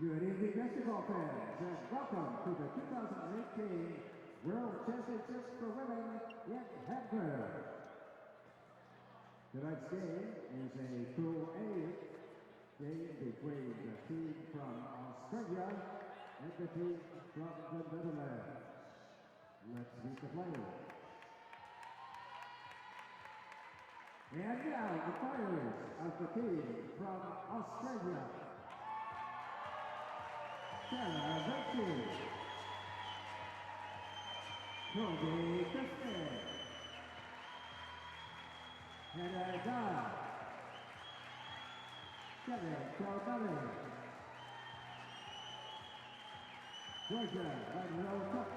Good evening, basketball fans, and welcome to the 2018 World Championships for Women in Hamburg. Tonight's game is a Pool A game between the team from Australia and the team from the Netherlands. Let's meet the players. And now the players of the team from Australia. Wbwc, Kobe Christian, Hannah Dodd, Kevin Caldwell, Georgia Monroe Cook,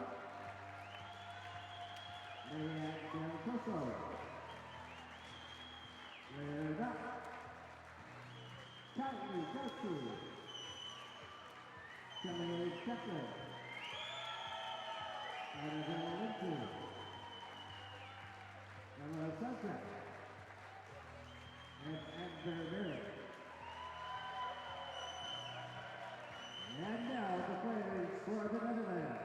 Leanne Del Coso, Lerda, Kylie Josie, Kelly Kepler, Annabelle Lindsay, Emma Sunset, and Amber Merritt. And now the players for the Netherlands.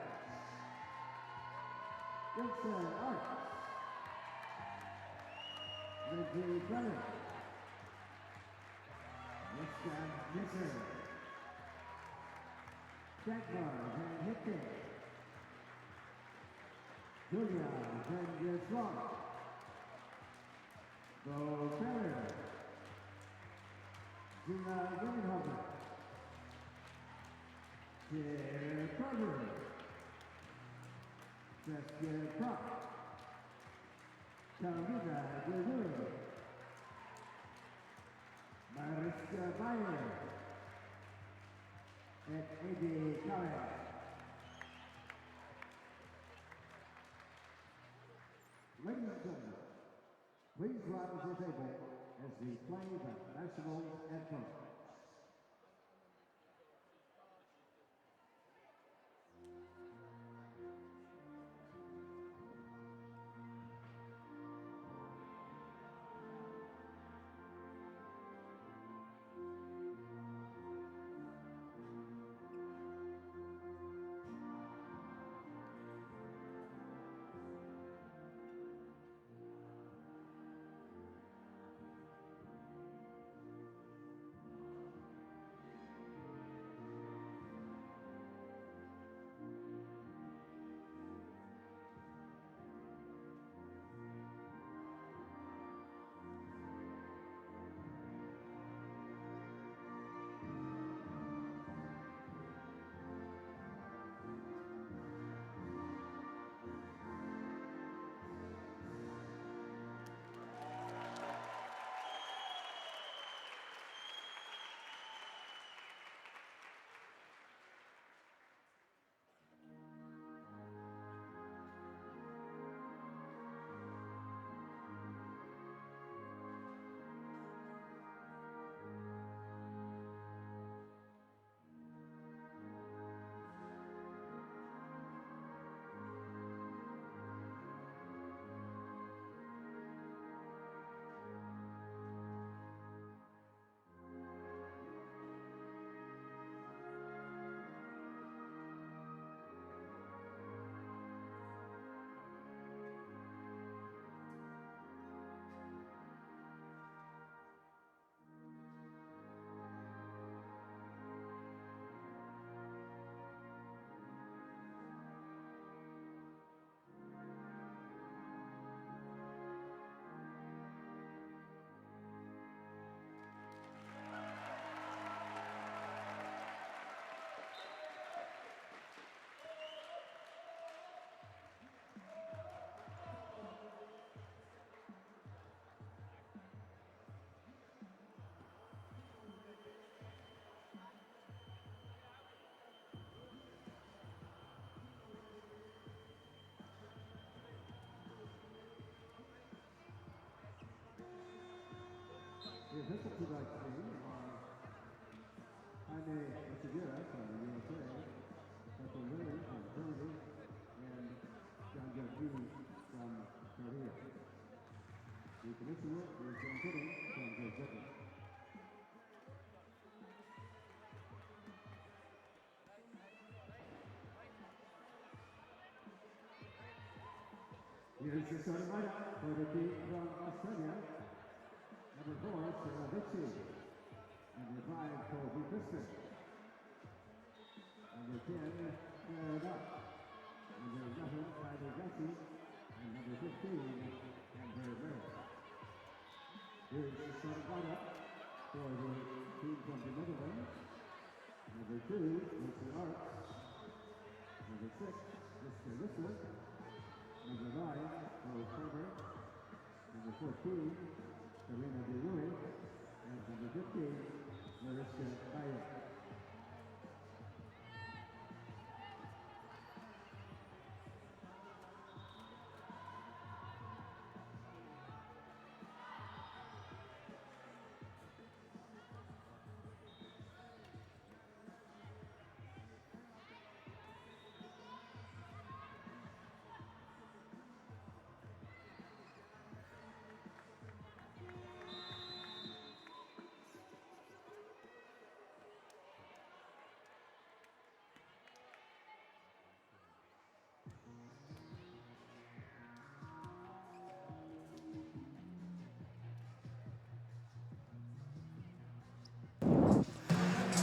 Vincent Arts, Lindsay Brennan, Winston Nisser, Dagmar Van Hicken, Julia Van Gierswald, Bo Keller, Gina Wingenhofer, Pierre Carter, Saskia Kropp, Carolina Guerrero, Mariska Meyer, and Eddie Karen. Ladies and gentlemen, please rise to your table as we play the national anthem. The officials tonight's team are Jaime Oseguera from the USA, Bethel Lilly from Germany, and John Gilkey from Korea. The commissioner is John Pudding from Great Britain. Here's the starting lineup for the team from Australia. Number 4, Wbwc. Number 5, Wbwc. Number 10, Duck. Number 11, Wbwc. And number 15, Amber Merritt. Here's the starting lineup for the team from the Netherlands. Number 2, Mr. Arts. Number 6, Mr. Whistler. Number 9, Paul Kramer. Number 14, Karina De Rui. And number 15, Mariska Bayer.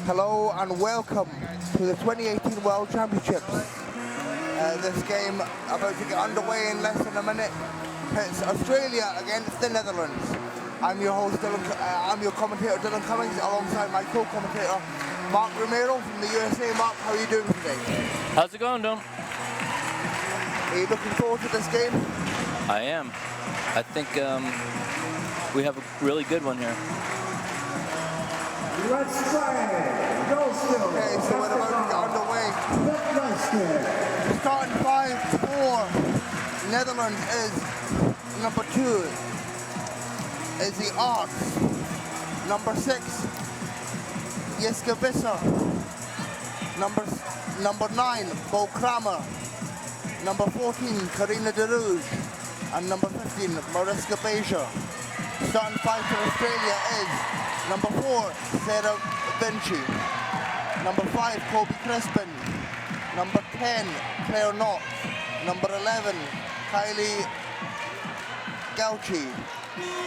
Hello and welcome to the 2018 World Championships. This game about to get underway in less than a minute. It's Australia against the Netherlands. I'm your host, I'm your commentator Dylan Cummings, alongside my co-commentator Mark Romero from the USA. Mark, how are you doing today? How's it going, Dylan? Are you looking forward to this game? I am. I think we have a really good one here. Let's play! Go still! Okay, so we're about to get underway. Starting 5 for Netherlands is number 2 is the Arts. Number 6, Jiske Visser. Number 9, Bo Kramer. Number 14, Karina De Rui. And number 15, Mariska Bayer. Starting 5 for Australia is number 4, Sarah Vinci. Number 5, Kobe Crispin. Number 10, Claire Knott. Number 11, Kylie Gauchi.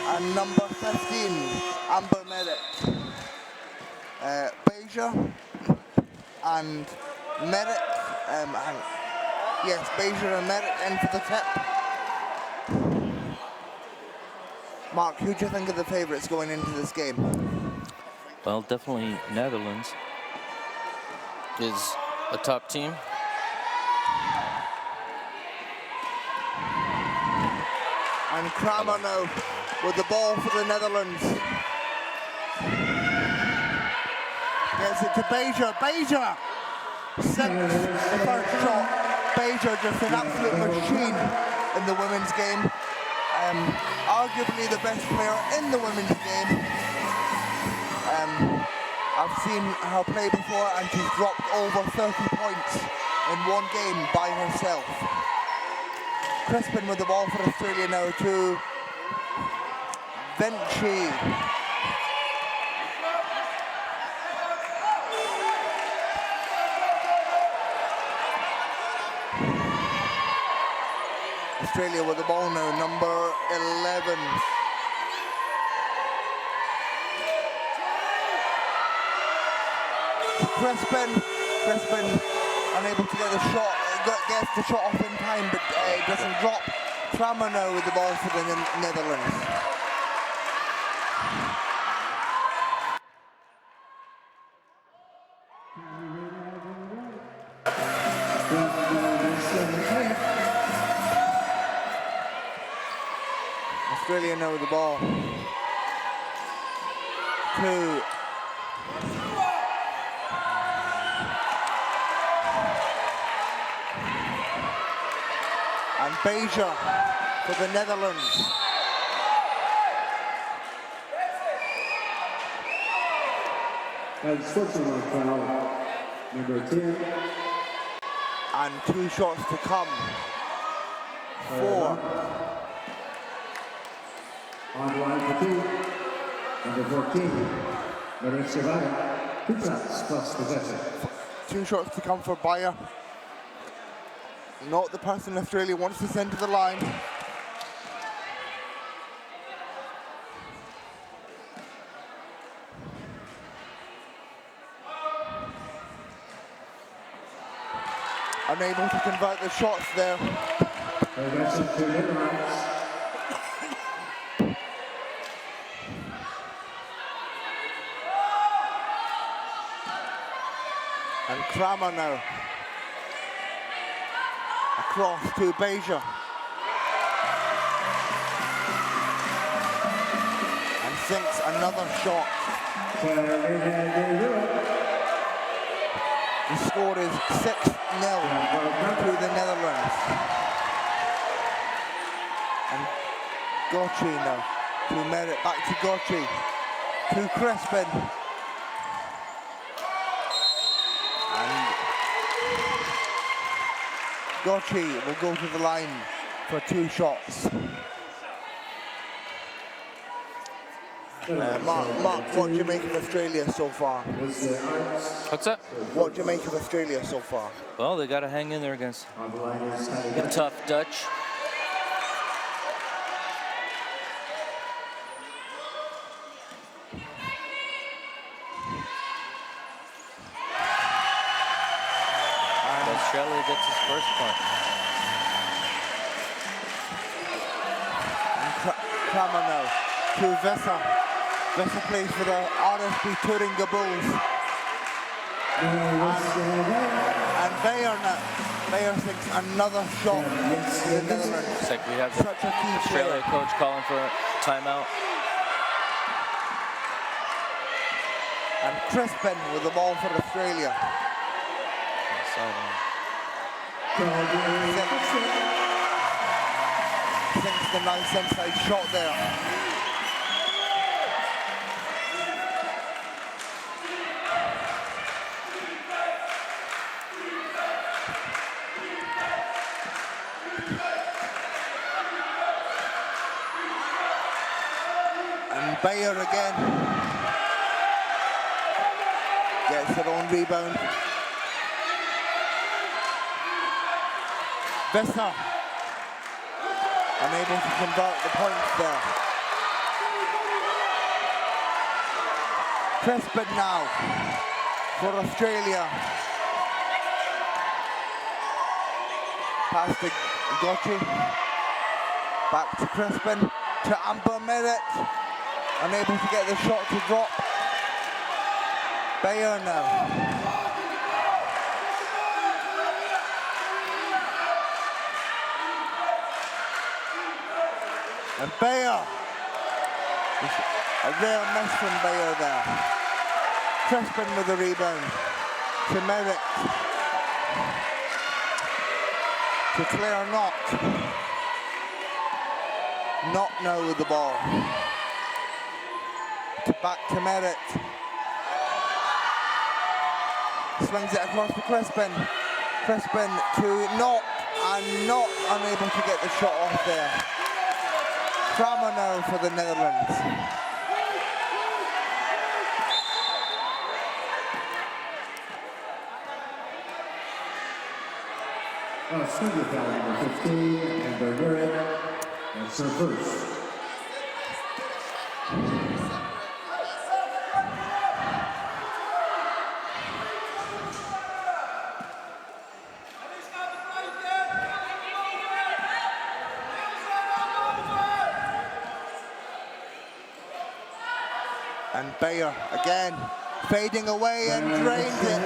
And number 15, Amber Merritt. Bayer and Merritt. Yes, Bayer and Merritt in for the tip. Mark, who do you think are the favourites going into this game? Well, definitely Netherlands is a top team. And Kramer now with the ball for the Netherlands. Gets it to Bayer. Bayer! Sinks the first shot. Bayer just an absolute machine in the women's game. Arguably the best player in the women's game. I've seen her play before and she's dropped over 30 points in one game by herself. Crispin with the ball for Australia now to Vinci. Australia with the ball now, number 11. Crispin unable to get the shot, gets the shot off in time, but doesn't drop. Kramer now with the ball for the Netherlands. Australia now with the ball. 2. And Bayer for the Netherlands. And Switzerland foul, number 10. And 2 shots to come. 4. On line for 2, number 14, Mariska Bayer. 2 shots plus possession. 2 shots to come for Bayer. Not the person Australia wants to send to the line. unable to convert the shots there. Possession to Netherlands. And Kramer now. Across to Beja. And sinks another shot. The score is 6-0 to the Netherlands. And Gotchi now to Merritt, back to Gotchi, to Crespin. And Gotchi will go to the line for 2 shots. Mark, what do you make of Australia so far? What's that? What do you make of Australia so far? Well, they got to hang in there against the tough Dutch. And Australia gets his first point. And Kramer now to Vesa. Vesa plays for the RSB Turinga Bulls. And Bayer now. Bayer takes another shot in the Netherlands. It's like we have the Such a key Australia player. coach calling for a timeout. And Crispin with the ball for Australia. Sinks the nice inside shot there. And Bayer again gets their own rebound. Vesta unable to convert the points there. Crispin now for Australia. Pass to Gotchi. Back to Crispin, to Amber Merritt. Unable to get the shot to drop. Bayer now. And Bayer. A real miss from Bayer there. Crispin with the rebound. To Merritt. To Claire Knott. Knott now with the ball. Back to Merritt. Swings it across to Crispin. Crispin to Knott, and Knott unable to get the shot off there. Kramer now for the Netherlands. Studio foul number 15, Amber Merritt. That's her first. And Bayer again fading away and drains it.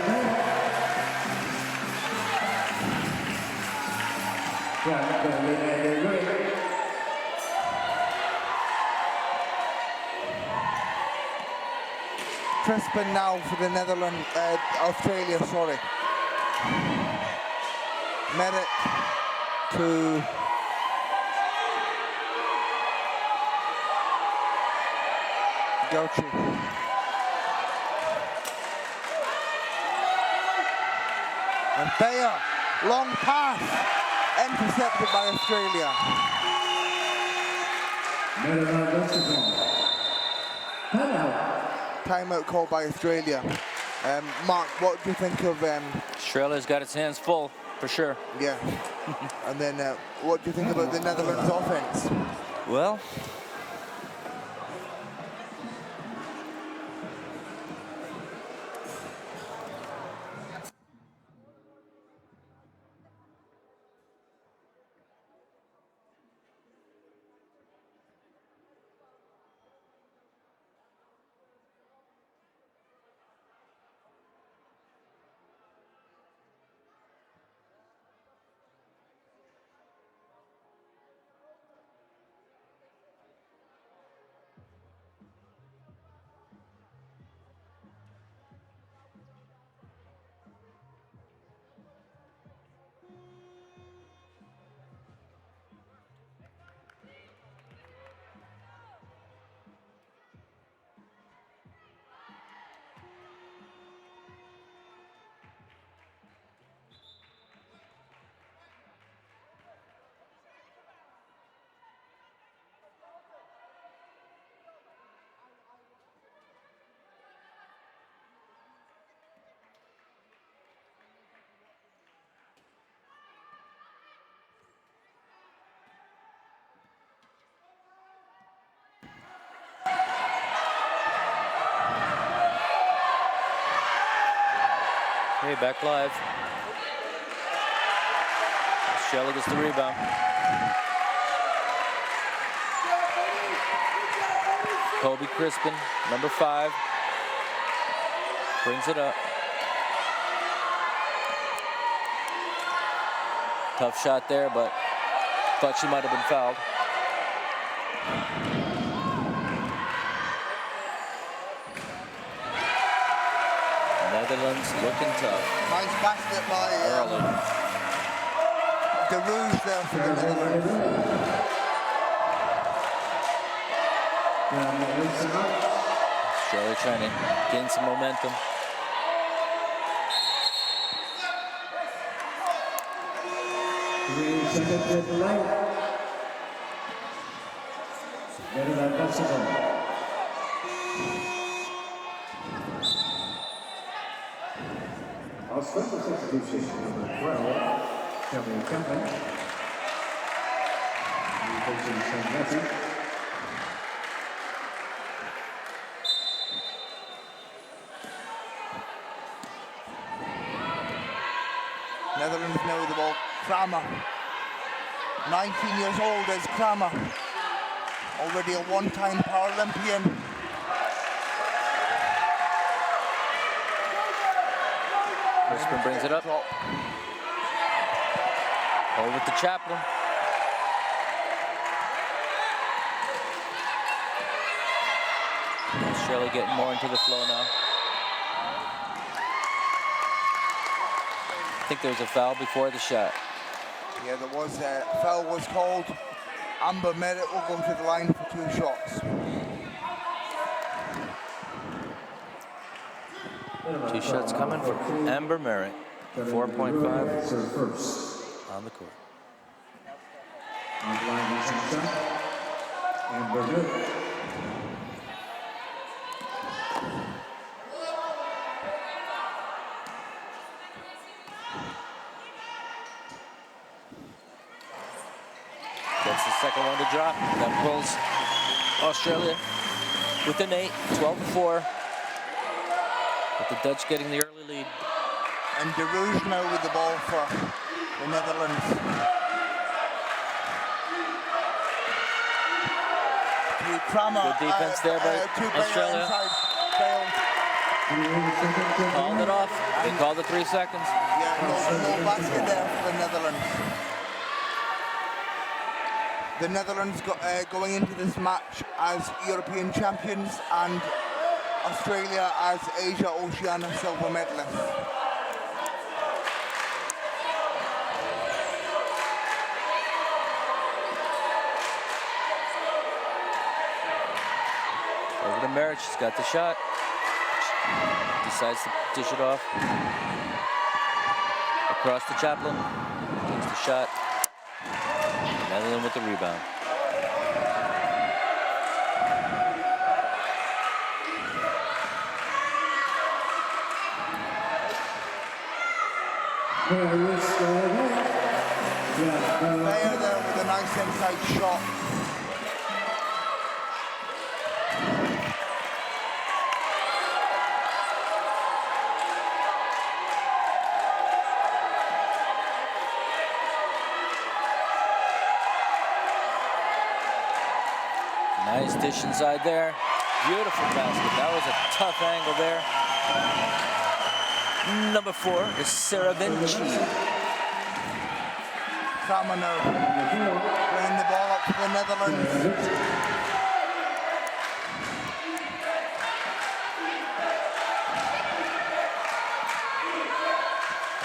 Crispin now for the Netherlands, Australia, sorry. Merritt to Gauchi. And Bayer, long pass, intercepted by Australia. Timeout called by Australia. Mark, what do you think of... Australia's got its hands full, for sure. Yeah. And then what do you think about the Netherlands offense? Well, replay, back live. Australia gets the rebound. Kobe Crispin, number 5, brings it up. Tough shot there, but thought she might have been fouled. Netherlands looking tough. Nice basket by De Rouge there for the Netherlands. Australia trying to gain some momentum. Seconds at the line. Netherlands basketball. Our special substitution number 12, Cameron Campbell. Facing St. Matthew. Netherlands now with the ball. Kramer. 19 years old is Kramer. Already a one-time Paralympian. Crispin brings it up. Over to Chaplin. Australia getting more into the flow now. I think there was a foul before the shot. Yeah, there was a foul was called. Amber Merritt will go to the line for 2 shots. 2 shots coming from Amber Merritt. 4.5 on the court. On the line is shot. Amber Merritt. That's the second one to drop. That pulls Australia within 8, 12-4. With the Dutch getting the early lead. And De Rouge now with the ball for the Netherlands. To Kramer. Good defense there by Australia. Inside, failed. Called it off. They called the 3 seconds. Yeah, no basket there for the Netherlands. The Netherlands going into this match as European champions and Australia as Asia Oceania silver medalists. Over to Merritt, she's got the shot. Decides to dish it off. Across to Chaplin. Takes the shot. Netherlands with the rebound. Player there with a nice inside shot. Nice dish inside there. Beautiful basket. That was a tough angle there. Number 4 is Sarah Vinci. Kramer now bringing the ball up to the Netherlands.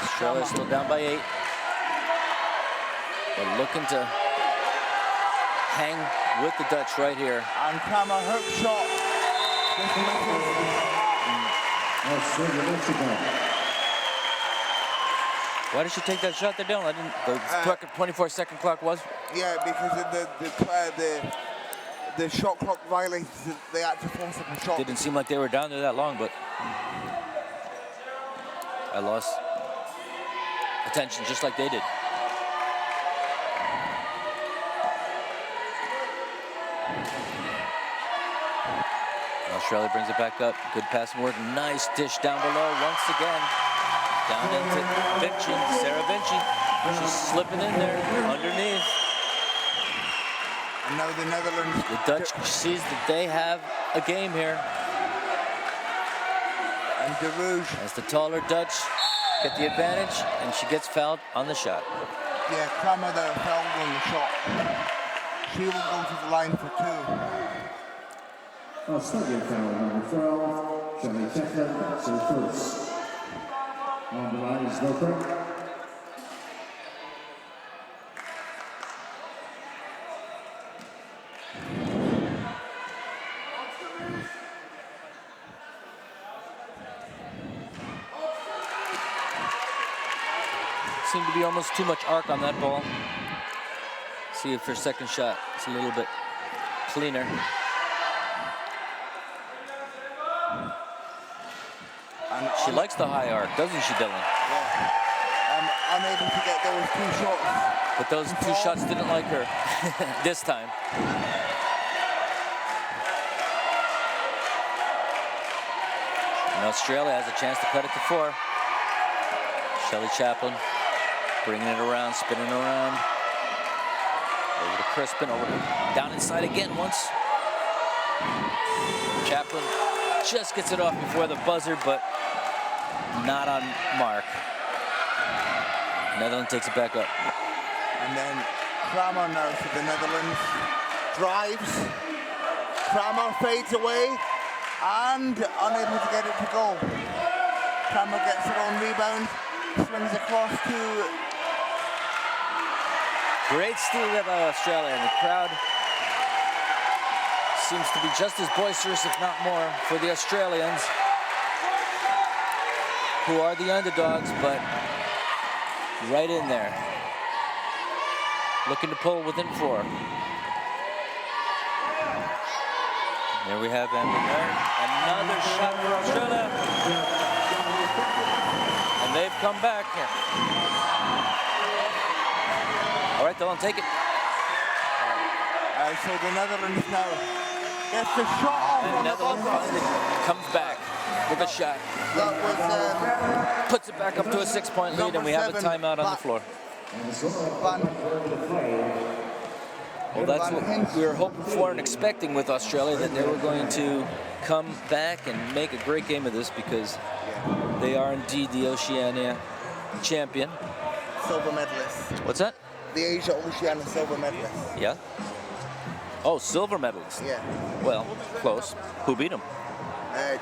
Australia still down by 8. They're looking to hang with the Dutch right here. And Kramer hook shot. Why did she take that shot there, Dylan? I didn't. The 24-second clock was. Yeah, because of the shot clock violated the active 4-second shot. Didn't seem like they were down there that long, but I lost attention just like they did. Australia brings it back up. Good passing work. Nice dish down below once again. Down into Vinci, Sarah Vinci. She's slipping in there underneath. And now the Netherlands. The Dutch sees that they have a game here. And De Rouge. As the taller Dutch get the advantage, and she gets fouled on the shot. Yeah, Kramer there fouled on the shot. She will go to the line for 2. Australian foul number 12, Shelley Chapman, that's her first. On the line is Loper. Seemed to be almost too much arc on that ball. See if her second shot is a little bit cleaner. She likes the high arc, doesn't she, Dylan? Yeah. Unable to get those 2 shots. But those 2 shots didn't like her this time. And Australia has a chance to cut it to 4. Shelley Chaplin bringing it around, spinning around. Over to Crispin, down inside again once. Chaplin just gets it off before the buzzer, but not on mark. Netherlands takes it back up. And then Kramer now for the Netherlands. Drives. Kramer fades away and unable to get it to go. Kramer gets her own rebound. Swings across to... Great steal there by Australia, and the crowd seems to be just as boisterous, if not more, for the Australians, who are the underdogs, but right in there, looking to pull within 4. There we have another shot for Australia. And they've come back. All right, Dylan, take it. So the Netherlands now gets the shot off. And Netherlands finally comes back with a shot. That was, puts it back up to a 6-point lead, and we have a timeout on the floor. Well, that's what we were hoping for and expecting with Australia, that they were going to come back and make a great game of this, because they are indeed the Oceania champion. Silver medalist. What's that? The Asia Oceania silver medalist. Yeah. Oh, silver medalist. Yeah. Well, close. Who beat them?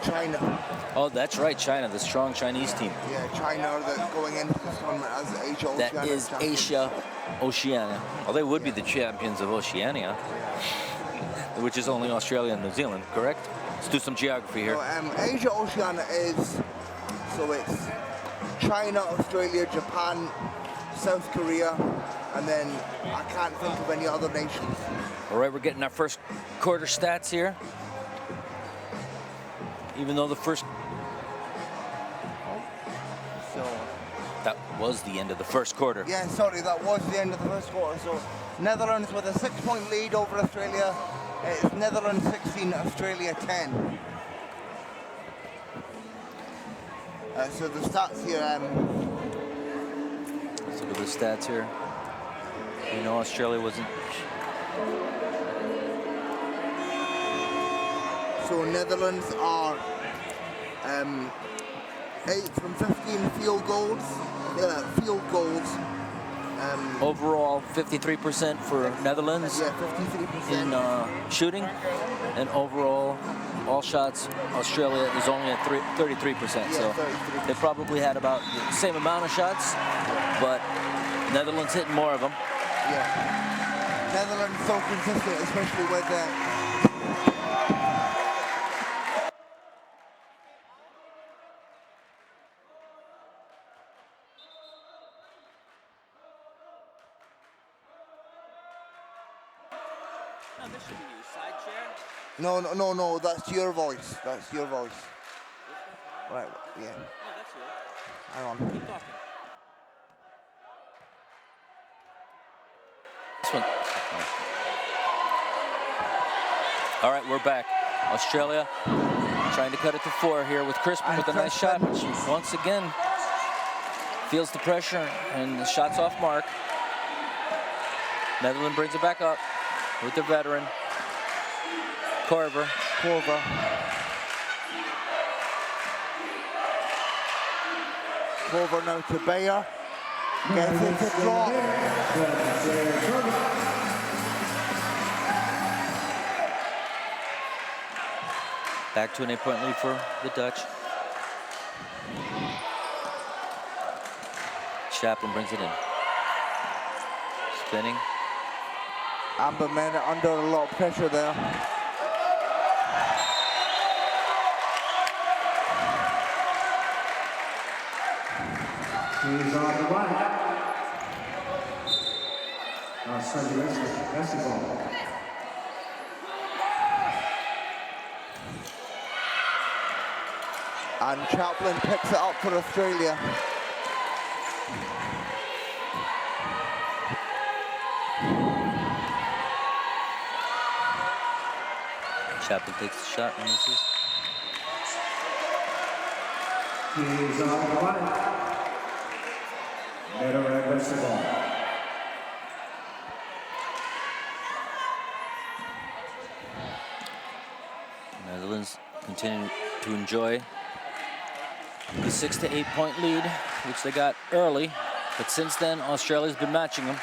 China. Oh, that's right, China, the strong Chinese team. Yeah, China are going into this tournament as Asia Oceania. That is Asia Oceania. Well, they would be the champions of Oceania, which is only Australia and New Zealand, correct? Let's do some geography here. So, Asia Oceania is, so it's China, Australia, Japan, South Korea, and then I can't think of any other nations. All right, we're getting our first quarter stats here. Even though the first... So that was the end of the first quarter. Yeah, sorry, that was the end of the first quarter. So Netherlands with a 6-point lead over Australia. It's Netherlands 16, Australia 10. So the stats here... Let's look at the stats here. You know, Australia wasn't... So Netherlands are 8 from 15 field goals. Overall, 53% for Netherlands. Yeah, 53%. In shooting, and overall, all shots, Australia is only at 33%. Yeah, so 33%. they probably had about the same amount of shots, but Netherlands hitting more of them. Yeah. Netherlands so consistent, especially with No, this should be you. Side chair? No, that's your voice. That's your voice. Right, yeah. No, that's yours. Hang on. Keep talking. This one. All right, we're back. Australia trying to cut it to 4 here with Crispin with a nice shot. She once again feels the pressure, and the shot's off mark. Netherlands brings it back up with the veteran, Korver. Korver now to Bayer. Gets it to drop. Back to an 8-point lead for the Dutch. Chaplin brings it in. Spinning. Amber men are under a lot of pressure there. He's on the right. Australia basketball. And Chaplin picks it up for Australia. Chaplin takes the shot and misses. He's on the right. Better wins the ball. Netherlands continue to enjoy the 6 to 8 point lead, which they got early, but since then Australia's been matching them.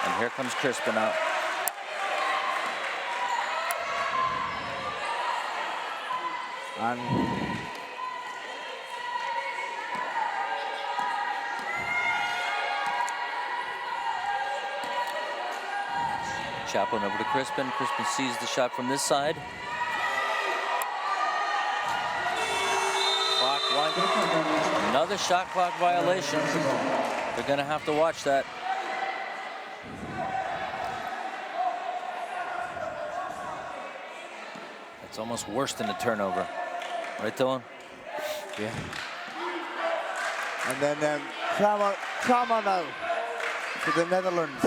And here comes Crispin out. And Chaplin over to Crispin. Crispin sees the shot from this side. Clock one. Another shot clock violation. They're going to have to watch that. It's almost worse than a turnover. Right, Dylan? yeah. And then Kramer now for the Netherlands.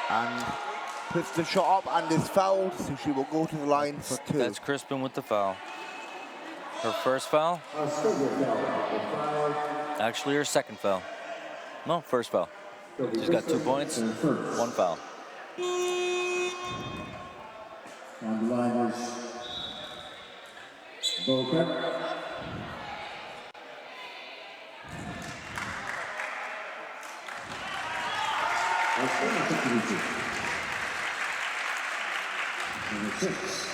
And puts the shot up and is fouled, so she will go to the line for 2. That's Crispin with the foul. Her first foul? Actually, her second foul. No, first foul. She's got 2 points, 1 foul. On the line is Boker. Number 6.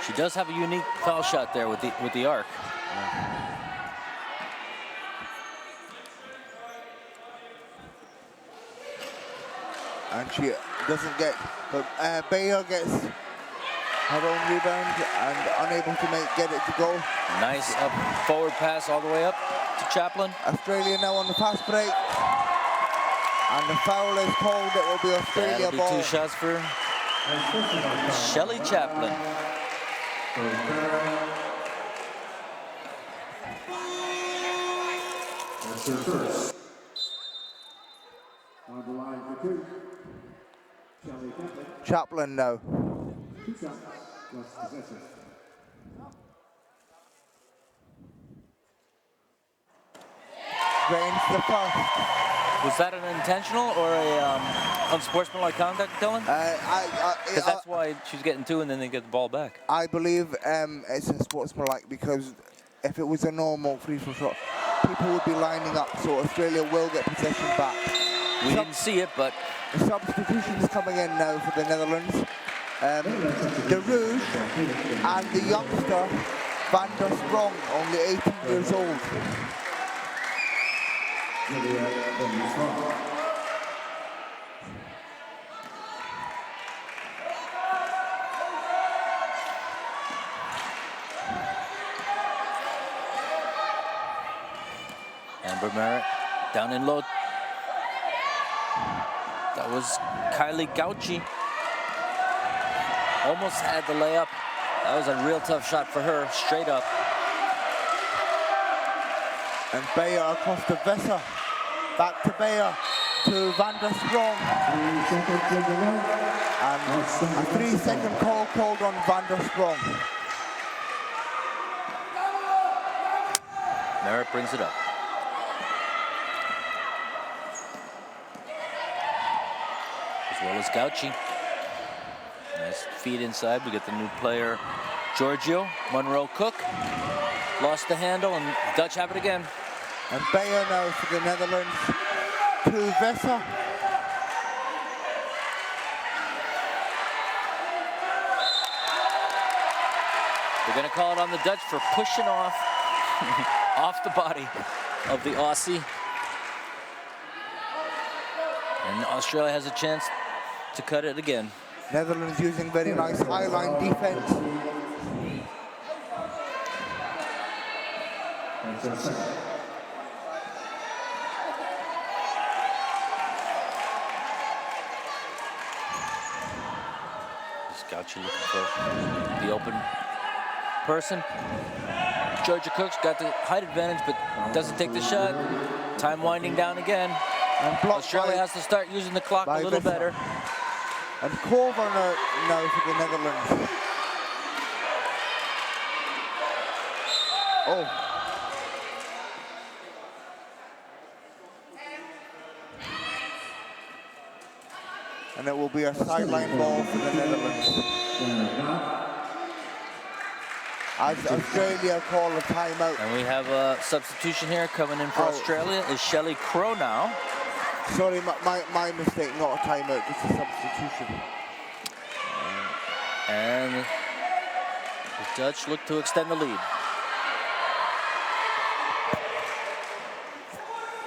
She does have a unique foul shot there with the arc. And she doesn't get, but Bayer gets her own rebound and unable to get it to go. Nice up forward pass all the way up to Chaplin. Australia now on the fast break. And the foul is called. It will be Australia That'll be ball. 2 shots for Shelley Chaplin. That's her first. On the line for 2. Shelley Chaplin. Chaplin now. 2 shots plus possession. Drains the first. Was that an intentional or a unsportsmanlike contact, Dylan? Because that's why she's getting 2 and then they get the ball back. I believe it's a sportsmanlike, because if it was a normal free-throw shot, people would be lining up, so Australia will get possession back. We didn't see it, but The substitutions coming in now for the Netherlands. The Rouge and the youngster Van der Sprong, only 18 years old. Amber Merritt down in low. That was Kylie Gauchi. Almost had the layup. That was a real tough shot for her, straight up. And Bayer across to Visser. Back to Bayer, to Van der Sprong. 3 seconds to the line. And a 3-second call called on Van der Sprong. Merritt brings it up. As well as Gauchi. Nice feed inside. We get the new player, Giorgio. Monroe Cook. Lost the handle, and Dutch have it again. And Bayer now for the Netherlands. To Visser. They're going to call it on the Dutch for pushing off off the body of the Aussie. And Australia has a chance to cut it again. Netherlands using very nice high-line defense. Gauchi looking for the open person. Georgia Cook's got the height advantage, but doesn't take the shot. Time winding down again. And Australia has to start using the clock a little better. And Corver now for the Netherlands. Oh. And it will be a sideline ball for the Netherlands. As Australia call a timeout. And we have a substitution here coming in for Australia is Shelley Crow now. Sorry, my mistake, not a timeout, just a substitution. And the Dutch look to extend the lead.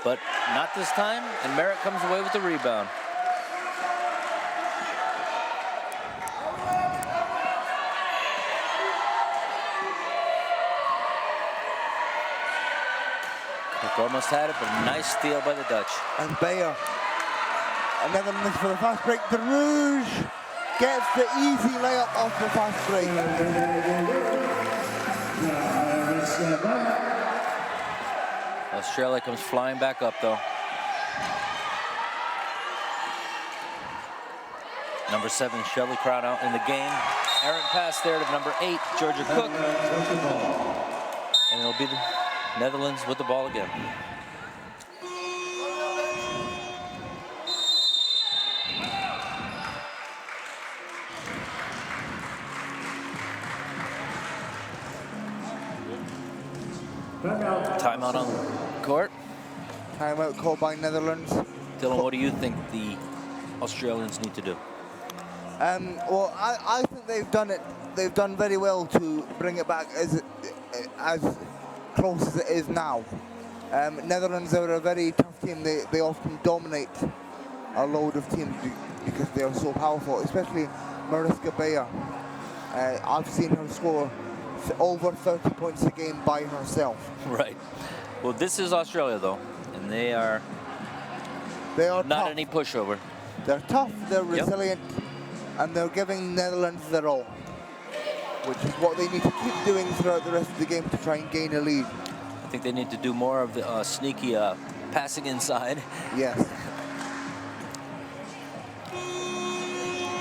But not this time, and Merritt comes away with the rebound. Almost had it, but a nice steal by the Dutch. And Bayer. Another miss for the fast break. The Rouge gets the easy layup off the fast break. Australia comes flying back up, though. Number 7, Shelley Crow out in the game. Errant pass there to number 8, Georgia Cook. And it'll be the Netherlands with the ball again. Timeout on the court. Timeout called by Netherlands. Dylan, what do you think the Australians need to do? Well, I think they've done it. They've done very well to bring it back as close as it is now. Netherlands are a very tough team. They often dominate a load of teams because they are so powerful, especially Mariska Bayer. I've seen her score over 30 points a game by herself. Right. Well, this is Australia, though, and they are not tough. any pushover. They're tough, they're resilient, and they're giving Netherlands their all, which is what they need to keep doing throughout the rest of the game to try and gain a lead. I think they need to do more of the sneaky passing inside. Yes.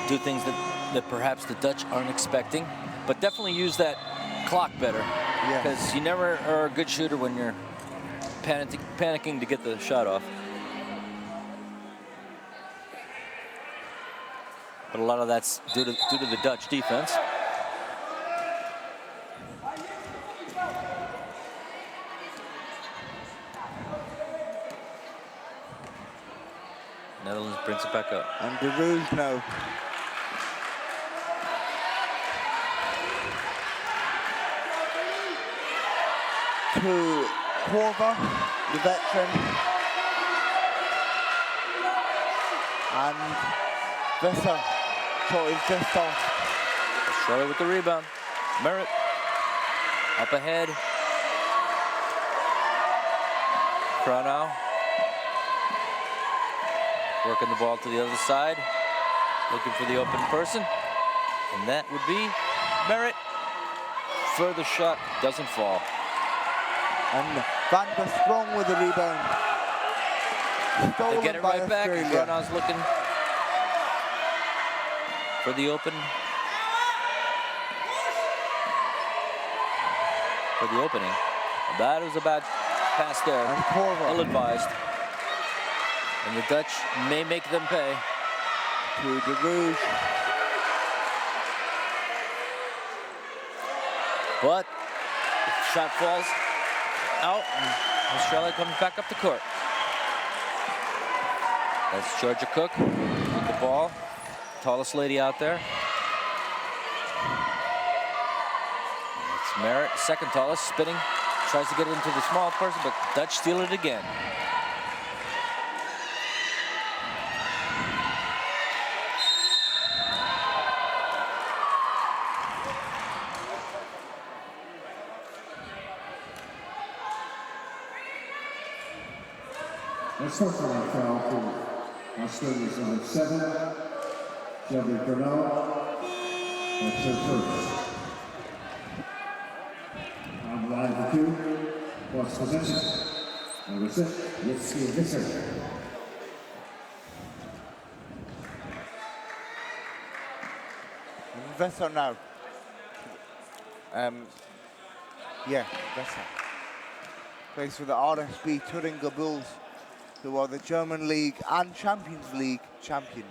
Do things that perhaps the Dutch aren't expecting, but definitely use that clock better. Because you never are a good shooter when you're panicking to get the shot off. But a lot of that's due to the Dutch defense. Netherlands brings it back up. And the Rouge now. To Corver, the veteran. And Visser. Shot is just off. Australia with the rebound. Merritt up ahead. Crow now. Working the ball to the other side. Looking for the open person. And that would be Merritt. further shot, doesn't fall. And Van der Sprong with the rebound. They get it Stolen by right back. Australia. Gronow's looking for the opening. That was a bad pass there. And Corver. Ill-advised. And the Dutch may make them pay. To De Rouge. But the shot falls out, and Australia comes back up the court. That's Georgia Cook with the ball. Tallest lady out there. It's Merritt, second tallest, spinning. Tries to get it into the small person, but Dutch steal it again. Let's start for that foul for Australia's on 7. Shelby Cornell. That's her first. On the line for 2. Plus possession. Number 6. Yitzki Visser. Vesser now. Yeah, Vesser. Plays for the RSB Thuringia Bulls, who are the German League and Champions League champions.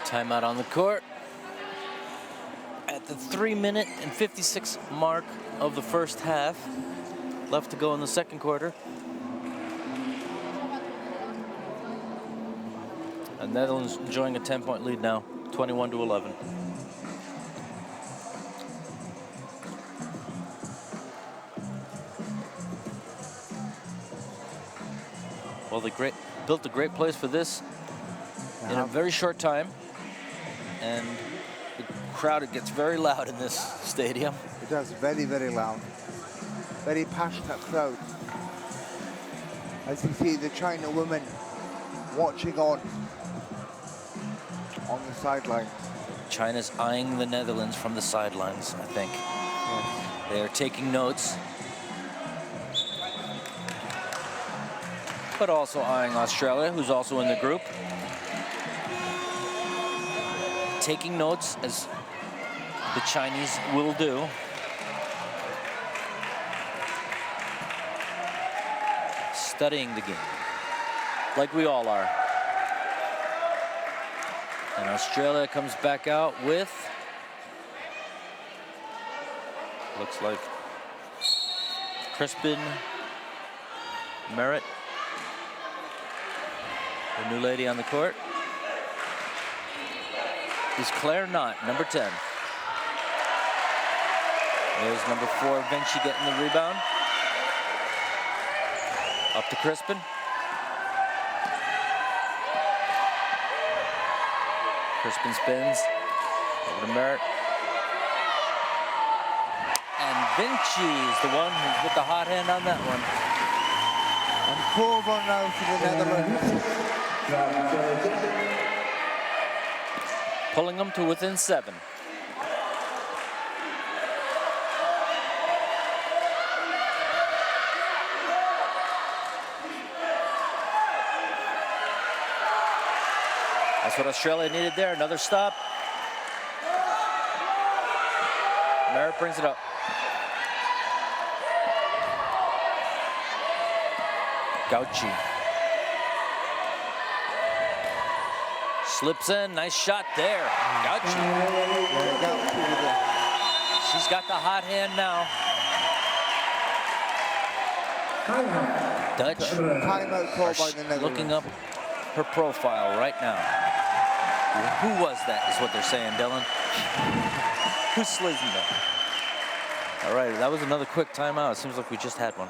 Timeout on the court. At the 3-minute and 56 mark of the first half. Left to go in the second quarter. And Netherlands enjoying a 10-point lead now, 21-11. Well, they built a great place for this in a very short time. And the crowd, it gets very loud in this stadium. It does, very, very loud. Very passionate crowd. As you see the China women watching on the sideline. China's eyeing the Netherlands from the sidelines, I think. Yes. They are taking notes. But also eyeing Australia, who's also in the group. Taking notes, as the Chinese will do. Studying the game, like we all are. And Australia comes back out with, looks like Crispin Merritt, the new lady on the court, is Claire Knott, number 10. There's number 4, Vinci getting the rebound. Up to Crispin. Crispin spins. Over to Merritt. And Vinci is the one who's with the hot hand on that one. And Corver now for the Netherlands. Pulling them to within 7. That's what Australia needed there. Another stop. Merritt brings it up. Gauchi. Slips in. Nice shot there. Gauchi. She's got the hot hand now. Dutch Timeout call by the Netherlands. looking up her profile right now. Who was that, is what they're saying, Dylan. Who's slizzing them? All right, that was another quick timeout. It seems like we just had one.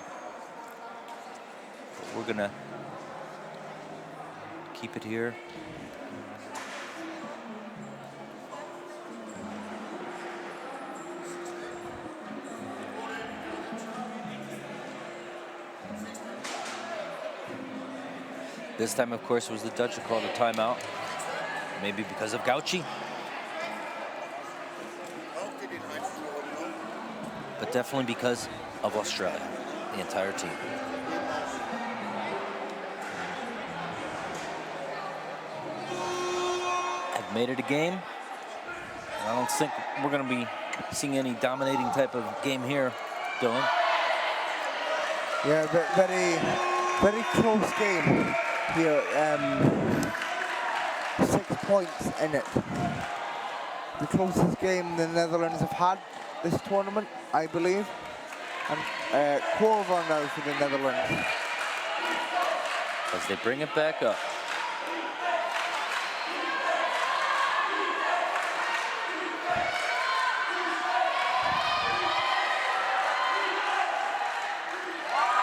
But we're gonna keep it here. This time, of course, was the Dutch who called a timeout. Maybe because of Gauci. But definitely because of Australia, the entire team. Have made it a game. I don't think we're going to be seeing any dominating type of game here, Dylan. Yeah, very close game here. 6 points in it. The closest game the Netherlands have had this tournament, I believe. And Corver now for the Netherlands. As they bring it back up.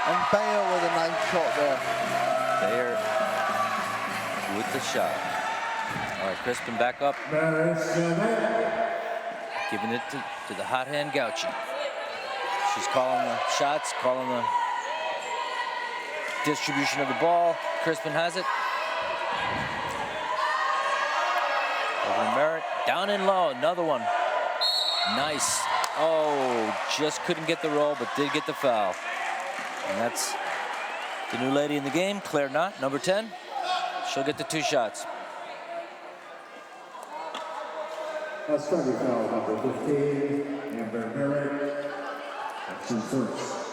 And Bayer with a nice shot there. Bayer with the shot. All right, Crispin back up. Giving it to the hot hand Gauci. She's calling the shots, calling the distribution of the ball. Crispin has it. Over to Merritt. Down and low. Another one. Nice. Oh, just couldn't get the roll, but did get the foul. And that's the new lady in the game, Claire Knott, number 10. She'll get the 2 shots. Australia foul number 15, Amber Merritt. Action first.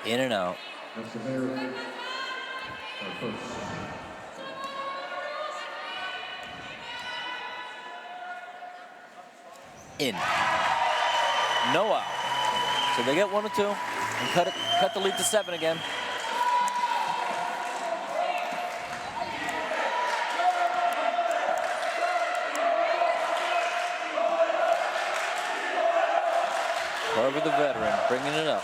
In and out. Mr. Merritt, first. In. No out. So they get 1 or 2 and cut the lead to 7 again. Carver, the veteran, bringing it up.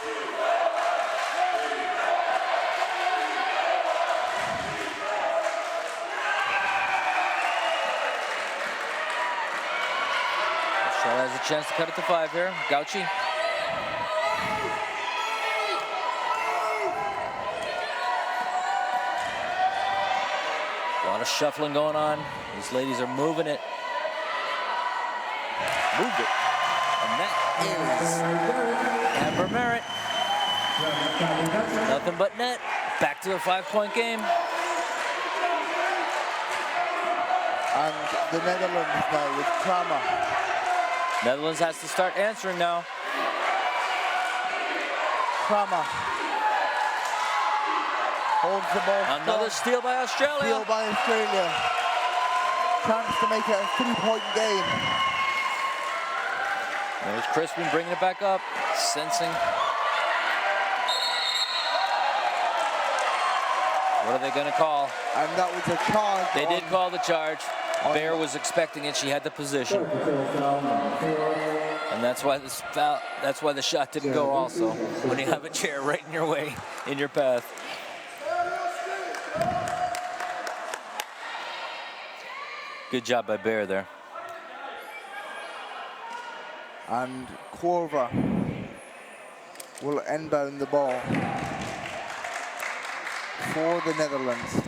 Australia has a chance to cut it to 5 here. Gauci. A lot of shuffling going on. These ladies are moving it. Moved it. And that is Amber Merritt. Nothing but net. Back to a 5-point game. And the Netherlands now with Kramer. Netherlands has to start answering now. Kramer holds the ball. Another steal by Australia. Steal by Australia. Chance to make it a 3-point game. There's Crispin bringing it back up, sensing. What are they going to call? And that was a charge. They did call the charge. Bayer was expecting it. She had the position. And that's why this foul, that's why the shot didn't go also. When you have a chair right in your way, in your path. Good job by Bayer there. And Corver will inbound the ball for the Netherlands.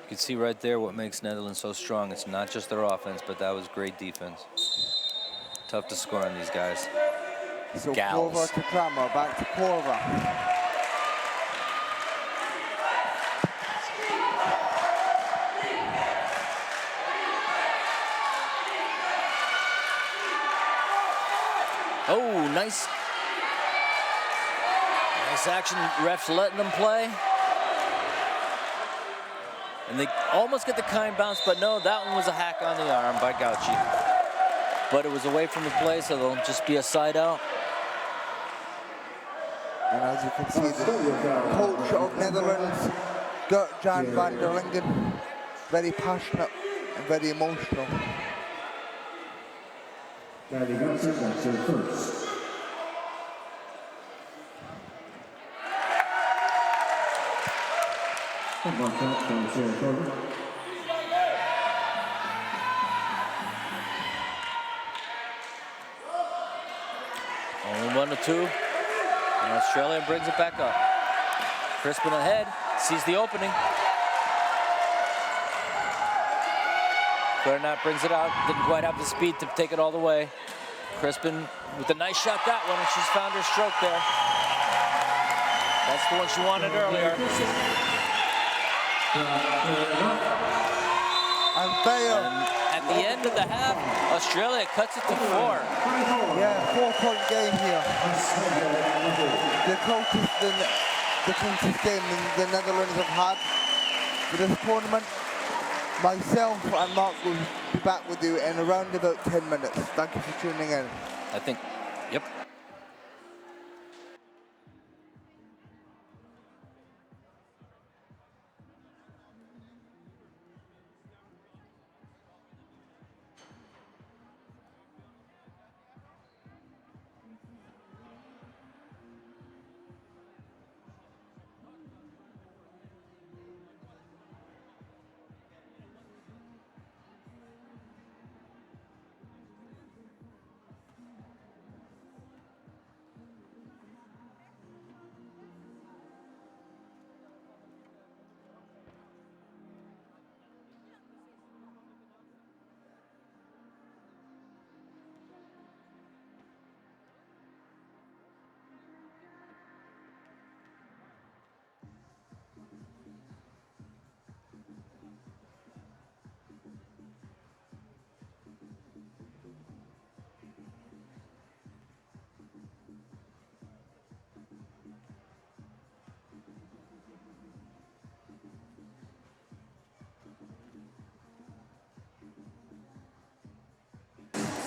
You can see right there what makes Netherlands so strong. It's not just their offense, but that was great defense. Tough to score on these guys. So Gals. Corver to Kramer, back to Corver. Oh, nice. Nice action. Refs letting them play. And they almost get the kind bounce, but no, that one was a hack on the arm by Gauci. But it was away from the play, so they'll just be a side out. And as you can see, the coach of Netherlands, Gert-Jan van der Lingen, very passionate and very emotional. Maddie Gutson, that's her first. And one shot from Sarah Corbin. Only 1-2. And Australia brings it back up. Crispin ahead, sees the opening. Clarinat brings it out, didn't quite have the speed to take it all the way. Crispin with a nice shot that one, and she's found her stroke there. That's the one she wanted earlier. And Bayer. At the end of the half, Australia cuts it to 4. Yeah, 4-point game here. The closest game the Netherlands have had for this tournament. Myself and Mark will be back with you in around about 10 minutes. Thank you for tuning in. I think, yep.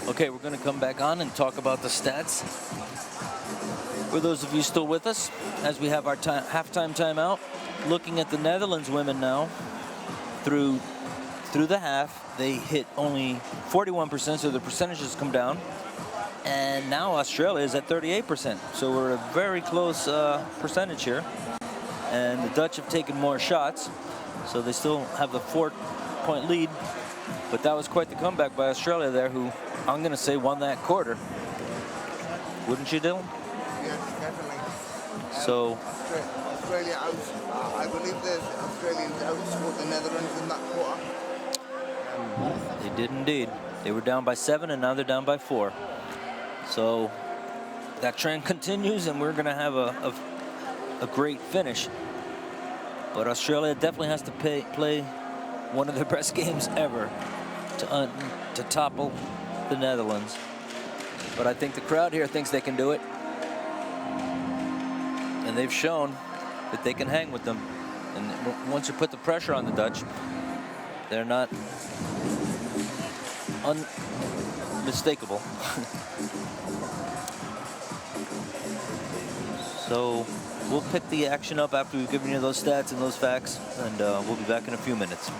Okay, we're going to come back on and talk about the stats. For those of you still with us, as we have our halftime timeout, looking at the Netherlands women now, through the half, they hit only 41%, so the percentages come down. And now Australia is at 38%, so we're a very close percentage here. And the Dutch have taken more shots, so they still have the 4-point lead. But that was quite the comeback by Australia there, who I'm going to say won that quarter. Wouldn't you, Dylan? Yes, definitely. So Australia I believe that Australia outscored the Netherlands in that quarter. they did indeed. They were down by 7, and now they're down by 4. So that trend continues, and we're going to have a great finish. But Australia definitely has to play one of their best games ever to topple the Netherlands. But I think the crowd here thinks they can do it. And they've shown that they can hang with them. And once you put the pressure on the Dutch, they're not unmistakable. So we'll pick the action up after we've given you those stats and those facts, and we'll be back in a few minutes.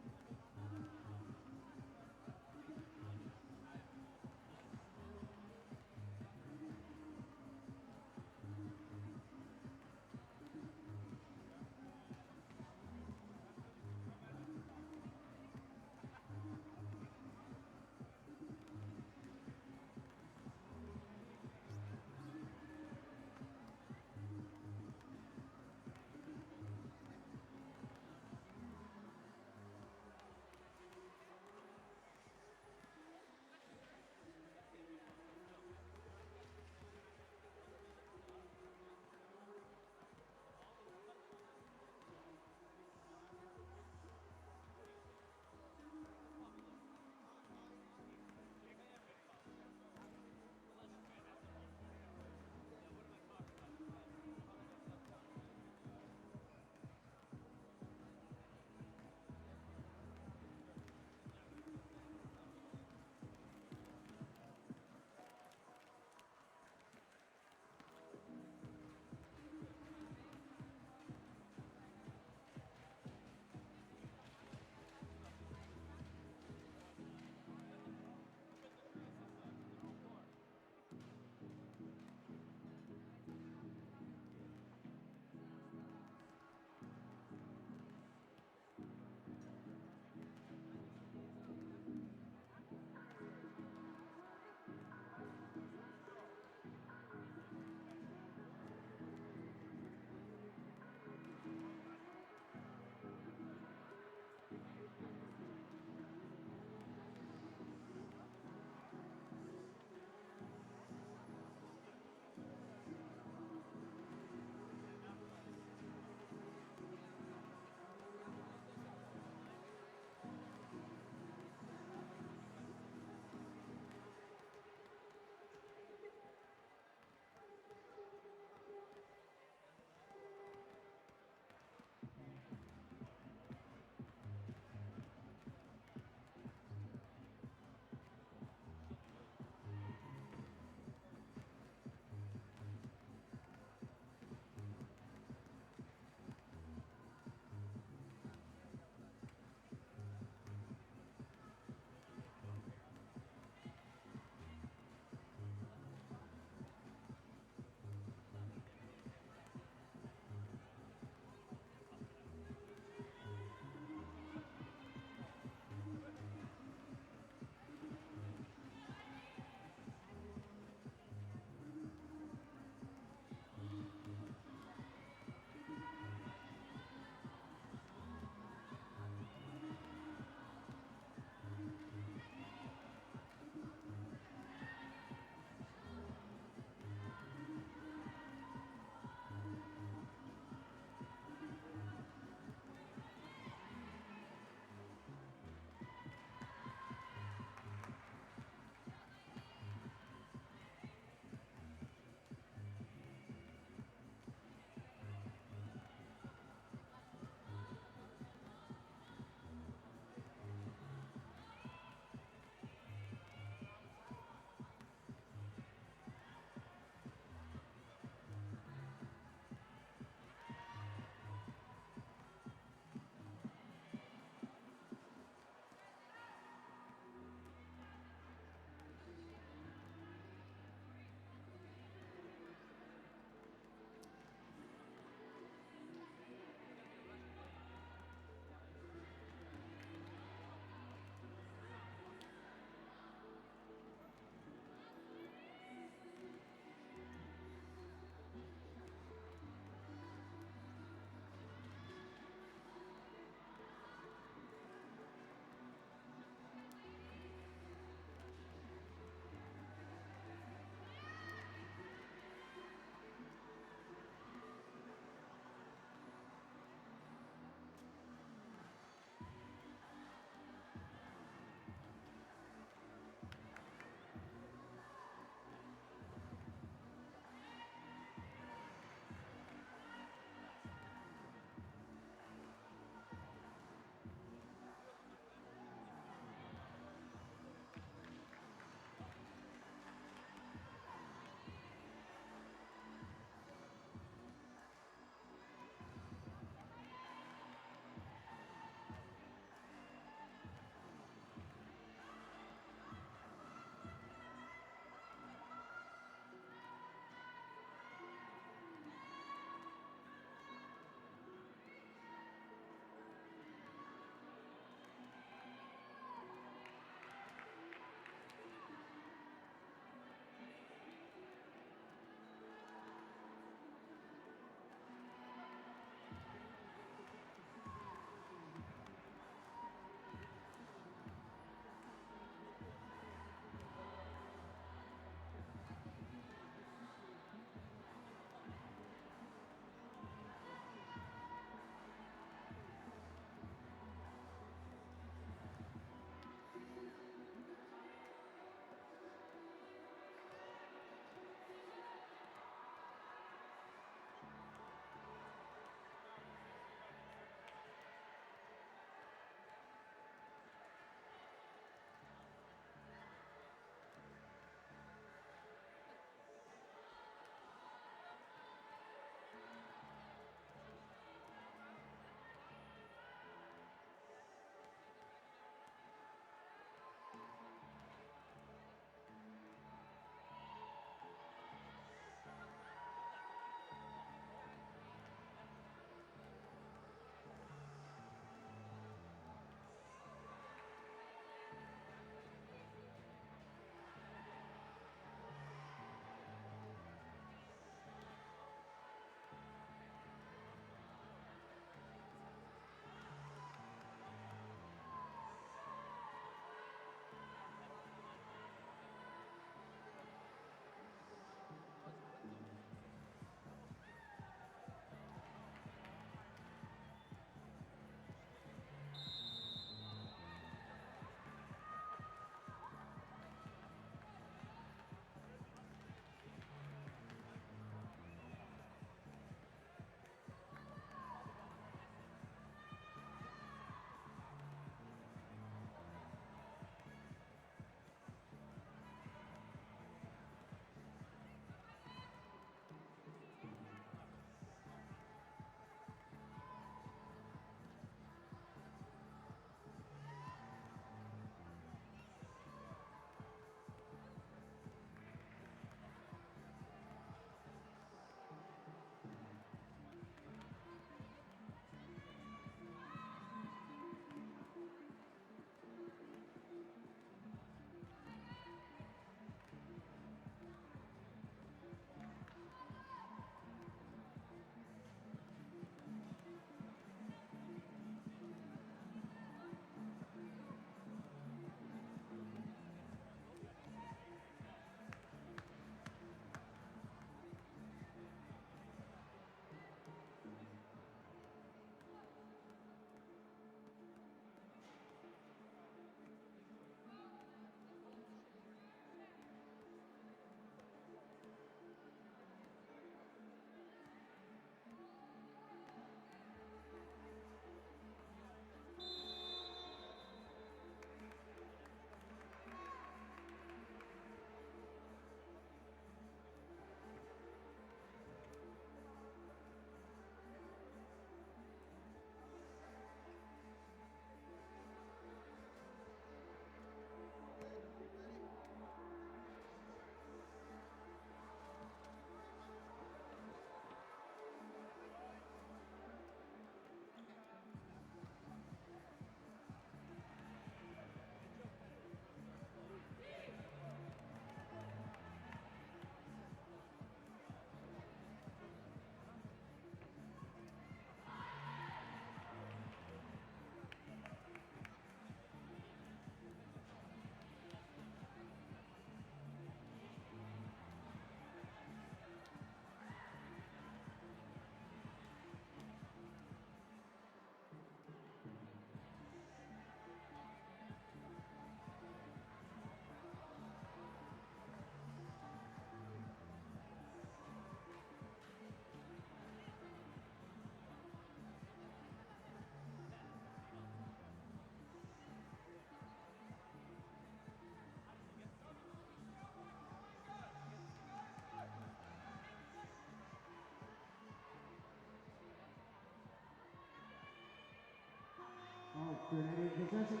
Grenadian possession.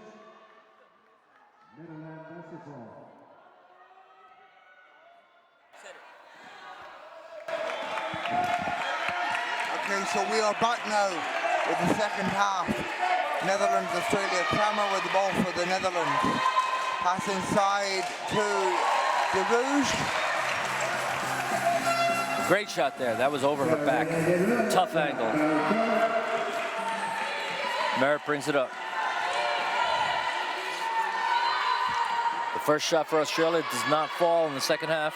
Netherlands basketball. Okay, so we are back now with the second half. Netherlands, Australia. Kramer with the ball for the Netherlands. Pass inside to De Rouge. Great shot there. That was over her back. Tough angle. Merritt brings it up. The first shot for Australia does not fall in the second half.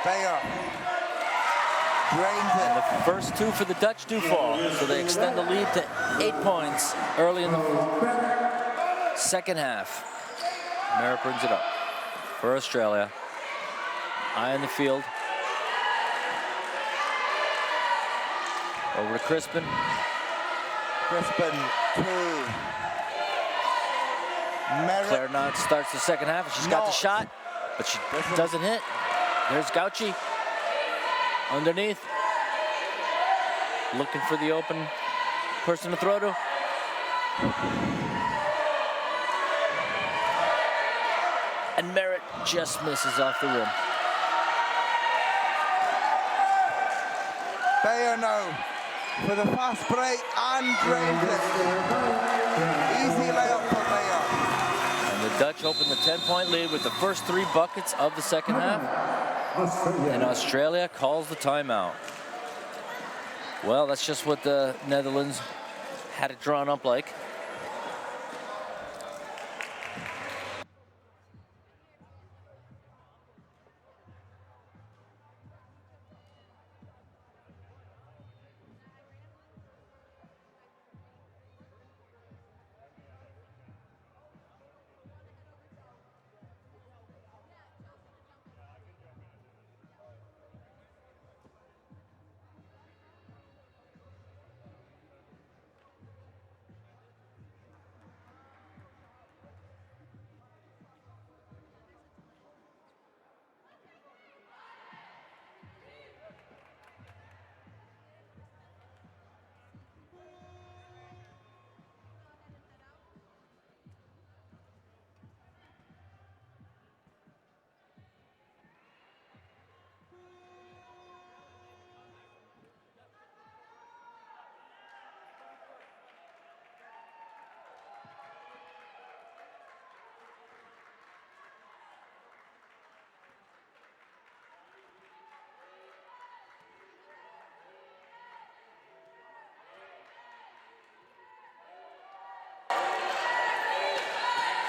Bayer drains it. And the first two for the Dutch do fall, so they extend the lead to 8 points early in the second half. Merritt brings it up for Australia. Eye in the field. Over to Crispin. Crispin to Merritt. Claire Knott starts the second half, and she's got the shot, but she doesn't hit. There's Gauchi underneath, looking for the open person to throw to. And Merritt just misses off the rim. Bayer now for the fast break and drains it. Easy layup for Bayer. And the Dutch open the 10-point lead with the first 3 buckets of the second half. And Australia calls the timeout. Well, that's just what the Netherlands had it drawn up like.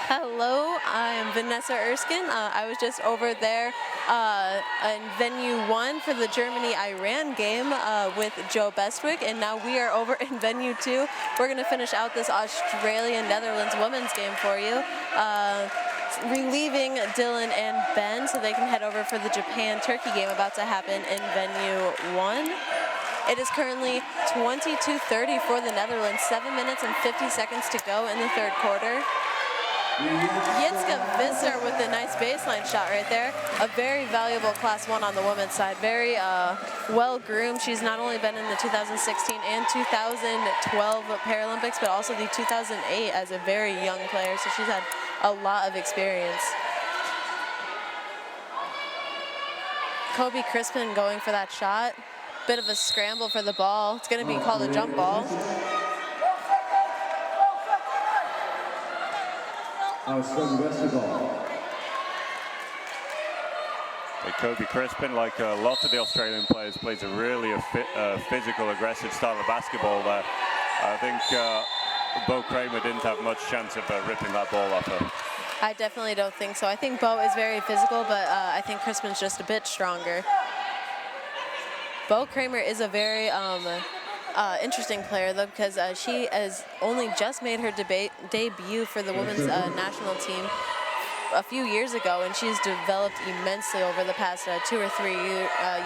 Hello, I'm Vanessa Erskine. I was just over there in venue 1 for the Germany-Iran game with Joe Bestwick, and now we are over in venue 2. We're going to finish out this Australia-Netherlands women's game for you, relieving Dylan and Ben so they can head over for the Japan-Turkey game about to happen in venue 1. It is currently 22:30 for the Netherlands, 7 minutes and 50 seconds to go in the third quarter. Jitske Visser with a nice baseline shot right there. A very valuable Class 1 on the women's side. Very well-groomed. She's not only been in the 2016 and 2012 Paralympics, but also the 2008 as a very young player. So she's had a lot of experience. Kobe Crispin going for that shot. Bit of a scramble for the ball. It's going to be called a jump ball. Kobe Crispin, like lots of the Australian players, plays a really physical, aggressive style of basketball there. I think Bo Kramer didn't have much chance of ripping that ball off her. I definitely don't think so. I think Bo is very physical, but I think Crispin's just a bit stronger. Bo Kramer is a very interesting player, though, because she has only just made her debut for the women's national team a few years ago, and she's developed immensely over the past 2 or 3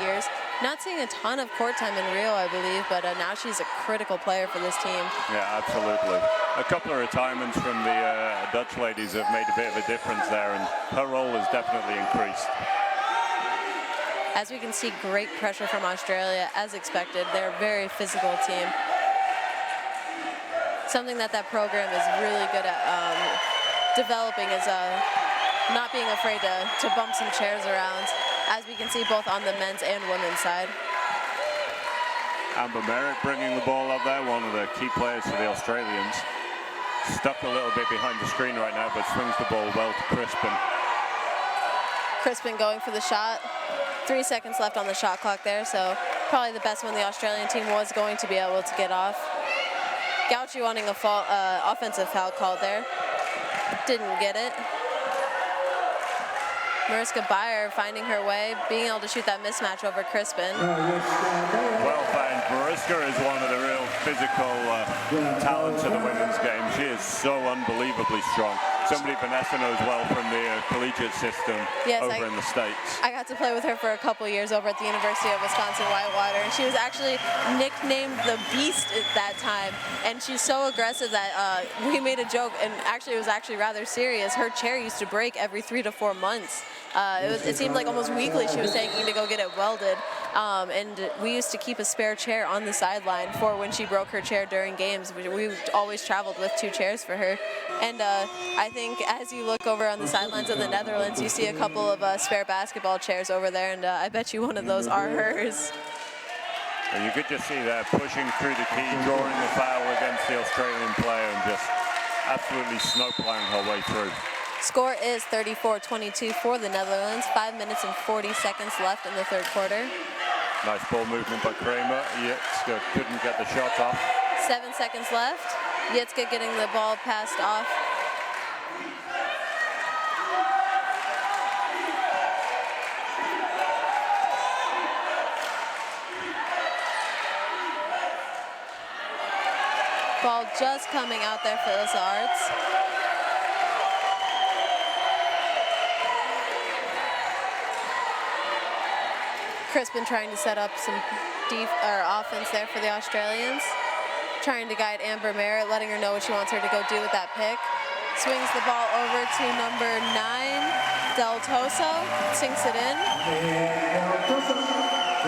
years. Not seeing a ton of court time in Rio, I believe, but now she's a critical player for this team. Yeah, absolutely. A couple of retirements from the Dutch ladies have made a bit of a difference there, and her role has definitely increased. As we can see, great pressure from Australia, as expected. They're a very physical team. Something that program is really good at developing is not being afraid to bump some chairs around, as we can see both on the men's and women's side. Amber Merritt bringing the ball up there, one of the key players for the Australians. Stuck a little bit behind the screen right now, but swings the ball well to Crispin. Crispin going for the shot. 3 seconds left on the shot clock there, so probably the best one the Australian team was going to be able to get off. Gauchi wanting a offensive foul called there. Didn't get it. Mariska Beyer finding her way, being able to shoot that mismatch over Crispin. Well found. Mariska is one of the real physical talents of the women's game. She is so unbelievably strong. Somebody Vanessa knows well from the collegiate system over in the States. I got to play with her for a couple years over at the University of Wisconsin-Whitewater, and she was actually nicknamed the Beast at that time. And she's so aggressive that we made a joke, and actually it was actually rather serious. Her chair used to break every 3 to 4 months. It seemed like almost weekly she was taking to go get it welded. And we used to keep a spare chair on the sideline for when she broke her chair during games. We always traveled with 2 chairs for her. And I think as you look over on the sidelines of the Netherlands, you see a couple of spare basketball chairs over there, and I bet you one of those are hers. And you could just see there pushing through the key, drawing the foul against the Australian player, and just absolutely snowplowing her way through. Score is 34-22 for the Netherlands. 5 minutes and 40 seconds left in the third quarter. Nice ball movement by Kramer. Yitzka couldn't get the shot off. 7 seconds left. Yitzka getting the ball passed off. Ball just coming out there for Ilsa Arts. Crispin trying to set up some offense there for the Australians. Trying to guide Amber Merritt, letting her know what she wants her to go do with that pick. Swings the ball over to number 9, Del Toso, sinks it in.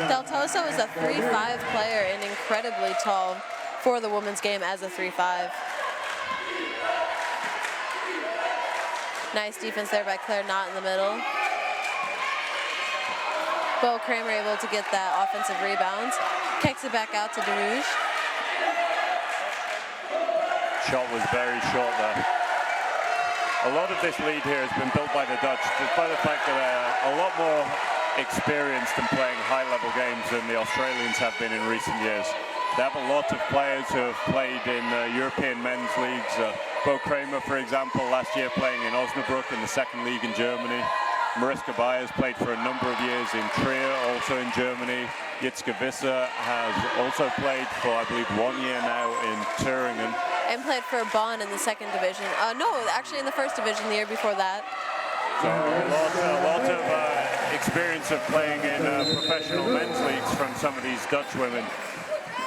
Del Toso is a 3'5" player and incredibly tall for the women's game as a 3'5". Nice defense there by Claire Knott in the middle. Bo Kramer able to get that offensive rebound. Kicks it back out to DeRouge. Shot was very short there. A lot of this lead here has been built by the Dutch, despite the fact that they're a lot more experienced in playing high-level games than the Australians have been in recent years. They have a lot of players who have played in European men's leagues. Bo Kramer, for example, last year playing in Osnabrück in the second league in Germany. Mariska Beyer has played for a number of years in Trier, also in Germany. Yitzka Visser has also played for, I believe, 1 year now in Thüringen. And played for Bonn in the second division. No, actually in the first division the year before that. So a lot of experience of playing in professional men's leagues from some of these Dutch women.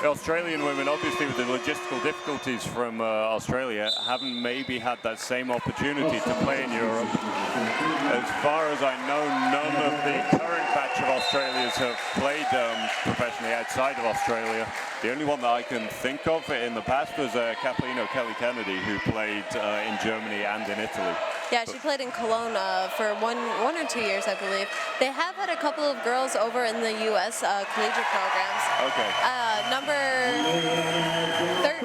The Australian women, obviously with the logistical difficulties from Australia, haven't maybe had that same opportunity to play in Europe. As far as I know, none of the current batch of Australians have played professionally outside of Australia. The only one that I can think of in the past was Kathleen O'Kelly Kennedy, who played in Germany and in Italy. Yeah, she played in Cologne for one or 2 years, I believe. They have had a couple of girls over in the U.S. Collegiate programs. Okay. Number 13,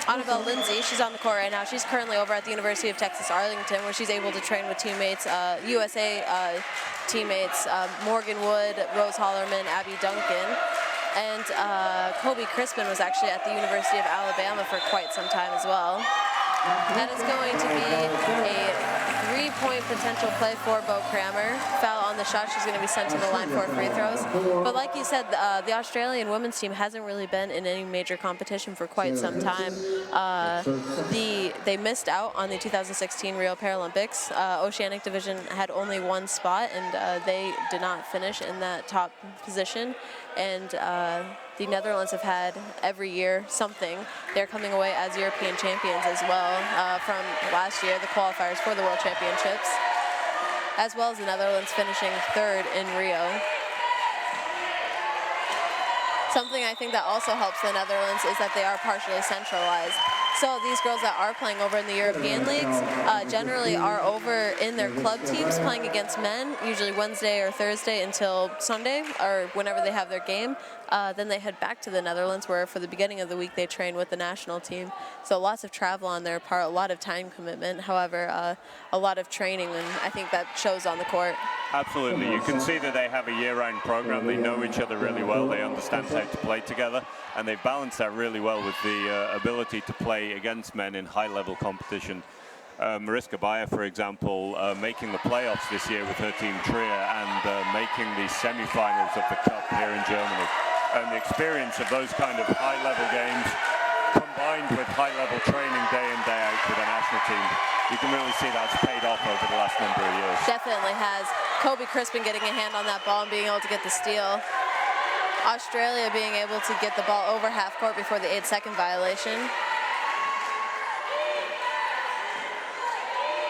Annabelle Lindsay, she's on the court right now. She's currently over at the University of Texas Arlington, where she's able to train with teammates, USA teammates, Morgan Wood, Rose Hollerman, Abby Duncan. And Kobe Crispin was actually at the University of Alabama for quite some time as well. That is going to be a 3-point potential play for Bo Kramer. Foul on the shot. She's going to be sent to the line for free throws. But like you said, the Australian women's team hasn't really been in any major competition for quite some time. They missed out on the 2016 Rio Paralympics. Oceanic Division had only 1 spot, and they did not finish in that top position. And the Netherlands have had every year something. They're coming away as European champions as well from last year, the qualifiers for the World Championships. as well as the Netherlands finishing 3rd in Rio. Something I think that also helps the Netherlands is that they are partially centralized. So these girls that are playing over in the European leagues generally are over in their club teams playing against men, usually Wednesday or Thursday until Sunday or whenever they have their game. Then they head back to the Netherlands, where for the beginning of the week they train with the national team. So lots of travel on their part, a lot of time commitment, however, a lot of training, and I think that shows on the court. Absolutely. You can see that they have a year-round program. They know each other really well. They understand how to play together, and they balance that really well with the ability to play against men in high-level competition. Mariska Bayer, for example, making the playoffs this year with her team Trier and making the semi-finals of the Cup here in Germany. And the experience of those kind of high-level games combined with high-level training day in, day out with the national team, you can really see that's paid off over the last number of years. Definitely has. Kobe Crispin getting a hand on that ball and being able to get the steal. Australia being able to get the ball over half court before the 8-second violation.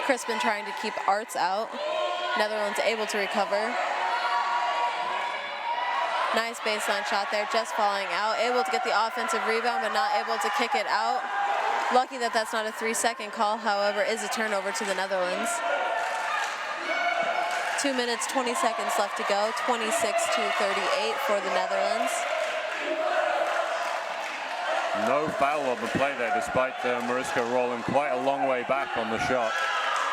Crispin trying to keep Arts out. Netherlands able to recover. Nice baseline shot there, just falling out. Able to get the offensive rebound, but not able to kick it out. Lucky that that's not a 3-second call, however, is a turnover to the Netherlands. 2 minutes, 20 seconds left to go. 26-38 for the Netherlands. No foul on the play there, despite Mariska rolling quite a long way back on the shot.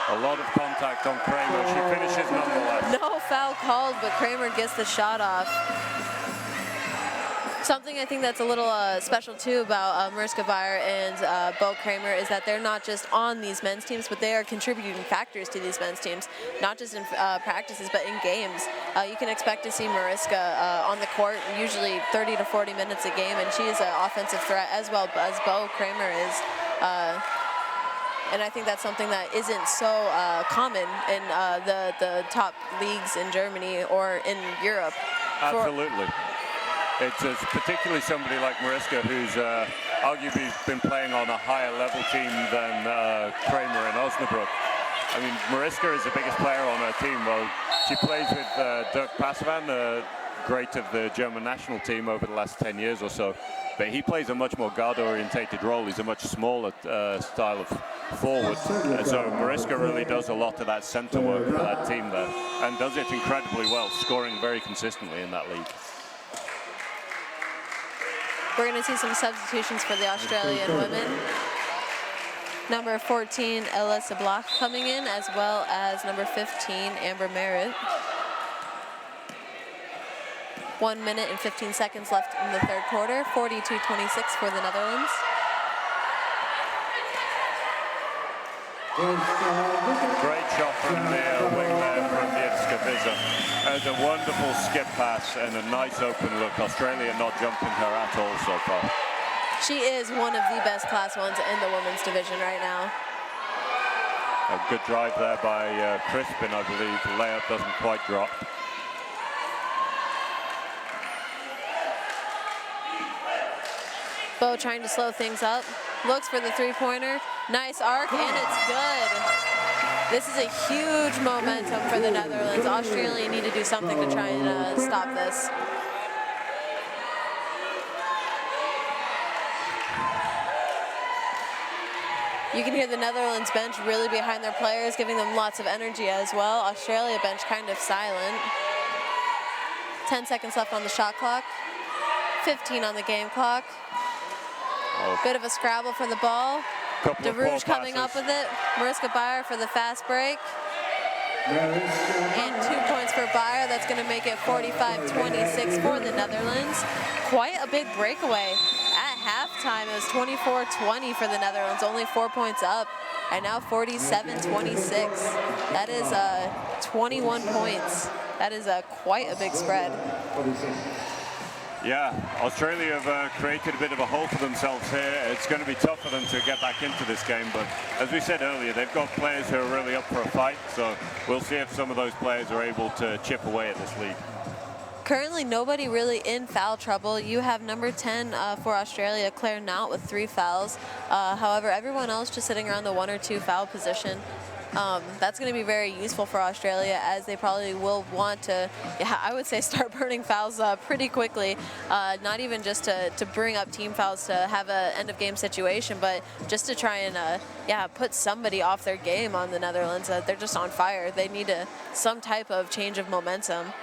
A lot of contact on Kramer. She finishes nonetheless. No foul called, but Kramer gets the shot off. Something I think that's a little special too about Mariska Bayer and Bo Kramer is that they're not just on these men's teams, but they are contributing factors to these men's teams, not just in practices, but in games. You can expect to see Mariska on the court usually 30 to 40 minutes a game, and she is an offensive threat as well as Bo Kramer is. And I think that's something that isn't so common in the top leagues in Germany or in Europe. Absolutely. It's particularly somebody like Mariska, who's arguably been playing on a higher level team than Kramer and Osnabrück. I mean, Mariska is the biggest player on her team. Well, she plays with Dirk Passevan, great of the German national team over the last 10 years or so. But he plays a much more guard-orientated role. He's a much smaller style of forward. So Mariska really does a lot of that center work for that team there, and does it incredibly well, scoring very consistently in that league. We're going to see some substitutions for the Australian women. Number 14, Elissa Block coming in, as well as number 15, Amber Merritt. 1 minute and 15 seconds left in the third quarter. 42-26 for the Netherlands. Great shot from the wing there from Yevska. There's a wonderful skip pass and a nice open look. Australia not jumping her at all so far. She is one of the best Class 1s in the women's division right now. A good drive there by Crispin, I believe. The layup doesn't quite drop. Bo trying to slow things up. Looks for the three-pointer. Nice arc, and it's good. This is a huge momentum for the Netherlands. Australia need to do something to try and stop this. You can hear the Netherlands bench really behind their players, giving them lots of energy as well. Australia bench kind of silent. 10 seconds left on the shot clock. 15 on the game clock. Bit of a scrabble for the ball. DeRouge coming up with it. Mariska Bayer for the fast break. And 2 points for Bayer. That's going to make it 45-26 for the Netherlands. Quite a big breakaway. At halftime, it was 24-20 for the Netherlands, only 4 points up. And now 47-26. That is 21 points. That is quite a big spread. Yeah, Australia have created a bit of a hole for themselves here. It's going to be tough for them to get back into this game, but as we said earlier, they've got players who are really up for a fight, so we'll see if some of those players are able to chip away at this lead. Currently, nobody really in foul trouble. You have number 10 for Australia, Claire Knott, with 3 fouls. However, everyone else just sitting around the 1 or 2 foul position. That's going to be very useful for Australia, as they probably will want to, I would say, start burning fouls pretty quickly. Not even just to bring up team fouls to have an end of game situation, but just to try and put somebody off their game on the Netherlands. They're just on fire. They need some type of change of momentum.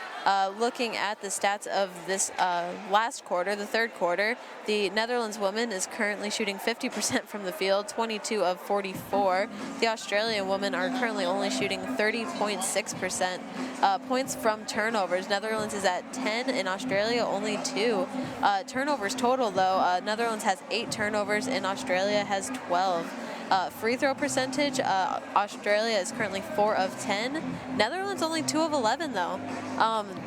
Looking at the stats of this last quarter, the third quarter, the Netherlands woman is currently shooting 50% from the field, 22 of 44. The Australian women are currently only shooting 30.6%. Points from turnovers, Netherlands is at 10 and Australia only 2. Turnovers total, though, Netherlands has 8 turnovers and Australia has 12. Free throw percentage, Australia is currently 4 of 10. Netherlands only 2 of 11, though.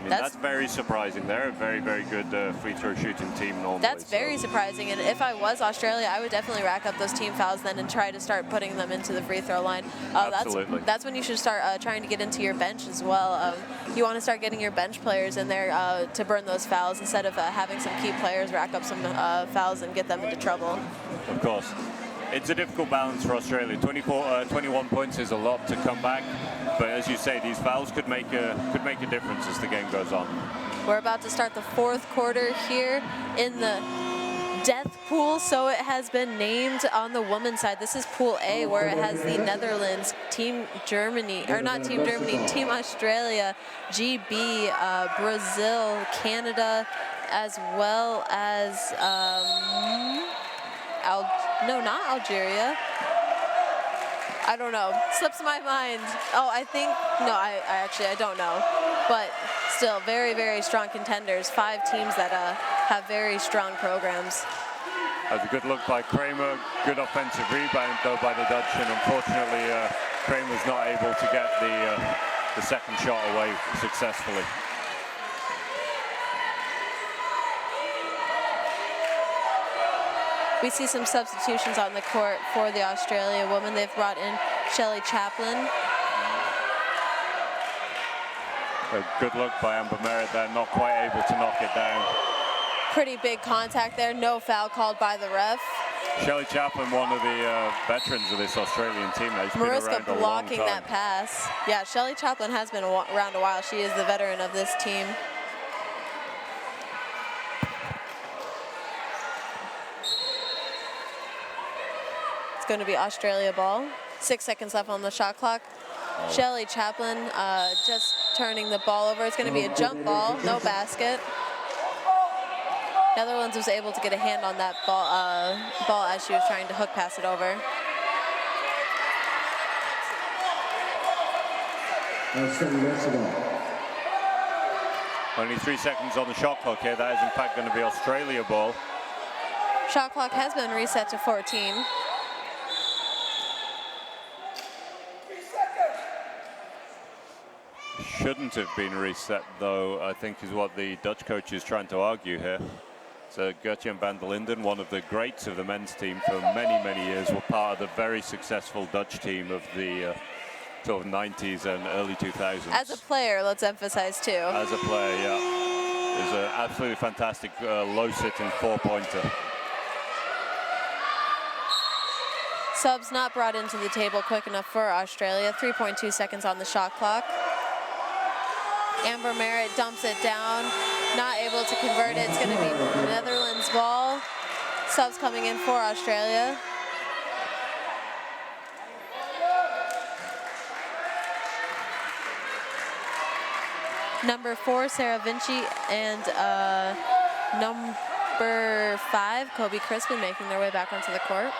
That's very surprising. They're a very, very good free throw shooting team normally. That's very surprising, and if I was Australia, I would definitely rack up those team fouls then and try to start putting them into the free throw line. Absolutely. That's when you should start trying to get into your bench as well. You want to start getting your bench players in there to burn those fouls instead of having some key players rack up some fouls and get them into trouble. Of course. It's a difficult balance for Australia. 21 points is a lot to come back, but as you say, these fouls could make a difference as the game goes on. We're about to start the fourth quarter here in the death pool, so it has been named on the women's side. This is Pool A, where it has the Netherlands, Team Germany, or not Team Germany, Team Australia, GB, Brazil, Canada, as well as not Algeria. I don't know. Slips my mind. Oh, I think, no, I actually don't know. But still, very, very strong contenders. 5 teams that have very strong programs. That's a good look by Kramer. Good offensive rebound, though, by the Dutch. And unfortunately, Kramer's not able to get the second shot away successfully. We see some substitutions on the court for the Australia women. They've brought in Shelley Chaplin. A good look by Amber Merritt there, not quite able to knock it down. Pretty big contact there, no foul called by the ref. Shelley Chaplin, one of the veterans of this Australian team. Mariska blocking that pass. Yeah, Shelley Chaplin has been around a while. She is the veteran of this team. It's going to be Australia ball. 6 seconds left on the shot clock. Oh. Shelley Chaplin just turning the ball over. It's going to be a jump ball, no basket. Netherlands was able to get a hand on that ball as she was trying to hook pass it over. Only 3 seconds on the shot clock here. That is in fact going to be Australia ball. Shot clock has been reset to 14. Shouldn't have been reset, though, I think is what the Dutch coach is trying to argue here. So Gertjan van der Linden, one of the greats of the men's team for many, many years, were part of the very successful Dutch team of the sort of 90s and early 2000s. As a player, let's emphasize too. As a player, yeah. It was an absolutely fantastic low-sitting 4-pointer. Subs not brought into the table quick enough for Australia. 3.2 seconds on the shot clock. Amber Merritt dumps it down, not able to convert it. It's going to be Netherlands ball. Subs coming in for Australia. Number 4, Sarah Vinci, and number 5, Kobe Crispin, making their way back onto the court.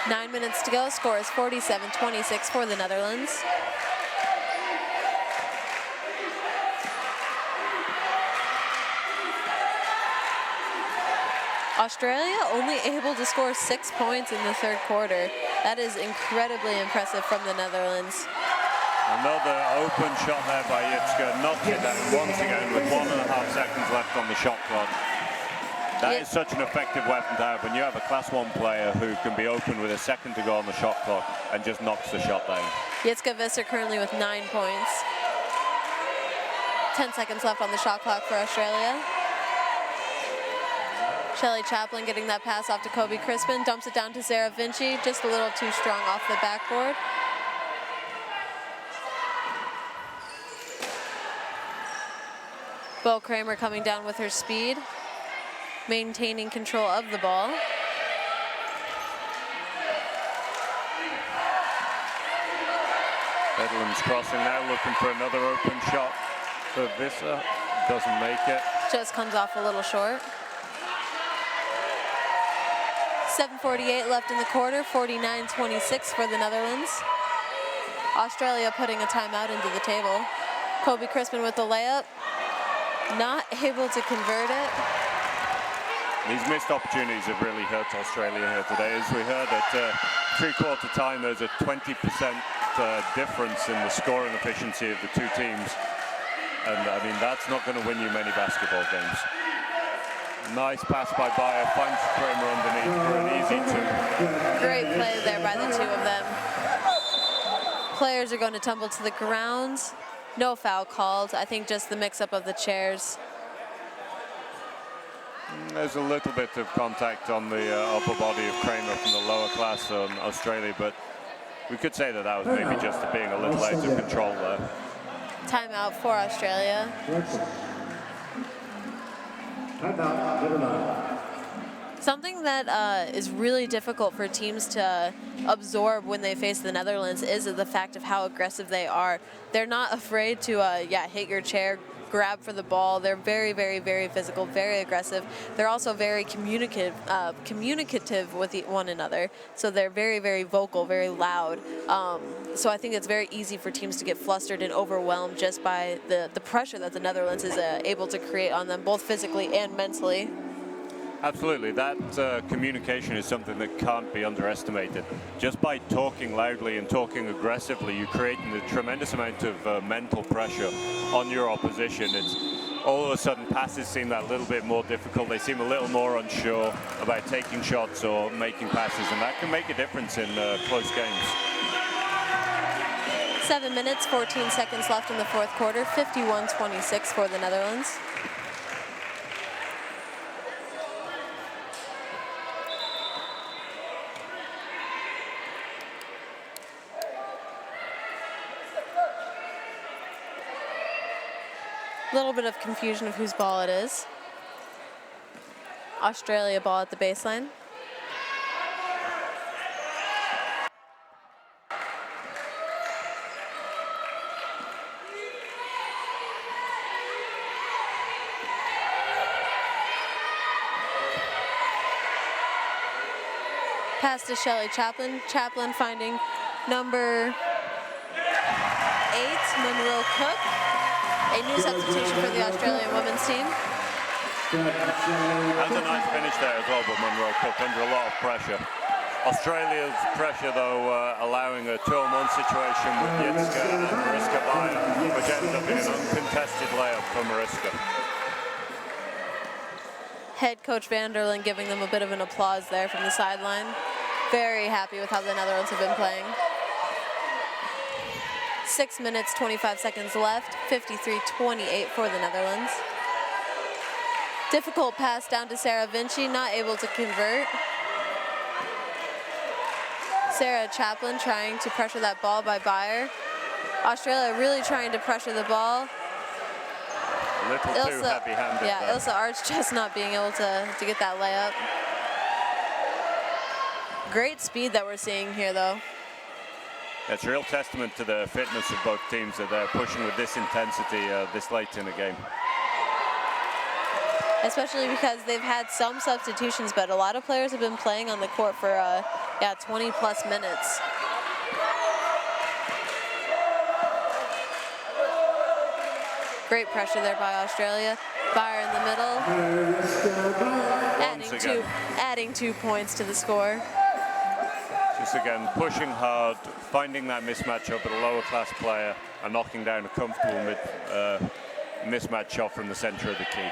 9 minutes to go. Score is 47-26 for the Netherlands. Australia only able to score 6 points in the third quarter. That is incredibly impressive from the Netherlands. Another open shot there by Jitske, knocks it down once again with 1.5 seconds left on the shot clock. That is such an effective weapon to have when you have a Class 1 player who can be open with a second to go on the shot clock and just knocks the shot down. Jitske Visser currently with 9 points. 10 seconds left on the shot clock for Australia. Shelly Chaplin getting that pass off to Kobe Crispin, dumps it down to Sarah Vinci, just a little too strong off the backboard. Bo Kramer coming down with her speed, maintaining control of the ball. Netherlands crossing now, looking for another open shot for Visser. Doesn't make it. Just comes off a little short. 7:48 left in the quarter, 49-26 for the Netherlands. Australia putting a timeout into the table. Kobe Crispin with the layup, not able to convert it. These missed opportunities have really hurt Australia here today. As we heard at three-quarter time, there's a 20% difference in the scoring efficiency of the two teams. And I mean, that's not going to win you many basketball games. Nice pass by Bayer, finds Kramer underneath for an easy two. Great play there by the two of them. Players are going to tumble to the ground. No foul called. I think just the mix-up of the chairs. There's a little bit of contact on the upper body of Kramer from the lower class on Australia, but we could say that that was maybe just being a little out of control there. Timeout for Australia. Something that is really difficult for teams to absorb when they face the Netherlands is the fact of how aggressive they are. They're not afraid to hit your chair, grab for the ball. They're very, very, very physical, very aggressive. They're also very communicative with one another. So they're very, very vocal, very loud. So I think it's very easy for teams to get flustered and overwhelmed just by the pressure that the Netherlands is able to create on them, both physically and mentally. Absolutely, that communication is something that can't be underestimated. Just by talking loudly and talking aggressively, you're creating a tremendous amount of mental pressure on your opposition. It's all of a sudden passes seem that little bit more difficult. They seem a little more unsure about taking shots or making passes, and that can make a difference in close games. 7 minutes, 14 seconds left in the fourth quarter, 51-26 for the Netherlands. A little bit of confusion of whose ball it is. Australia ball at the baseline. Pass to Shelly Chaplin. Chaplin finding number 8, Monroe Cook. A new substitution for the Australian women's team. That's a nice finish there as well, but Monroe Cook under a lot of pressure. Australia's pressure, though, allowing a 2-on-1 situation with Yitzka and Mariska Bayer, which ends up being an uncontested layup for Mariska. Head coach Vanderlyn giving them a bit of an applause there from the sideline. Very happy with how the Netherlands have been playing. 6 minutes, 25 seconds left, 53-28 for the Netherlands. Difficult pass down to Sarah Vinci, not able to convert. Sarah Chaplin trying to pressure that ball by Bayer. Australia really trying to pressure the ball. A little too heavy-handed. Yeah, there. Ilsa Arch just not being able to get that layup. Great speed that we're seeing here, though. It's a real testament to the fitness of both teams that they're pushing with this intensity this late in the game. Especially because they've had some substitutions, but a lot of players have been playing on the court for 20-plus minutes. Great pressure there by Australia. Bayer in the middle, adding 2 points to the score. Just again, pushing hard, finding that mismatch over the lower class player and knocking down a comfortable mismatch shot from the center of the key.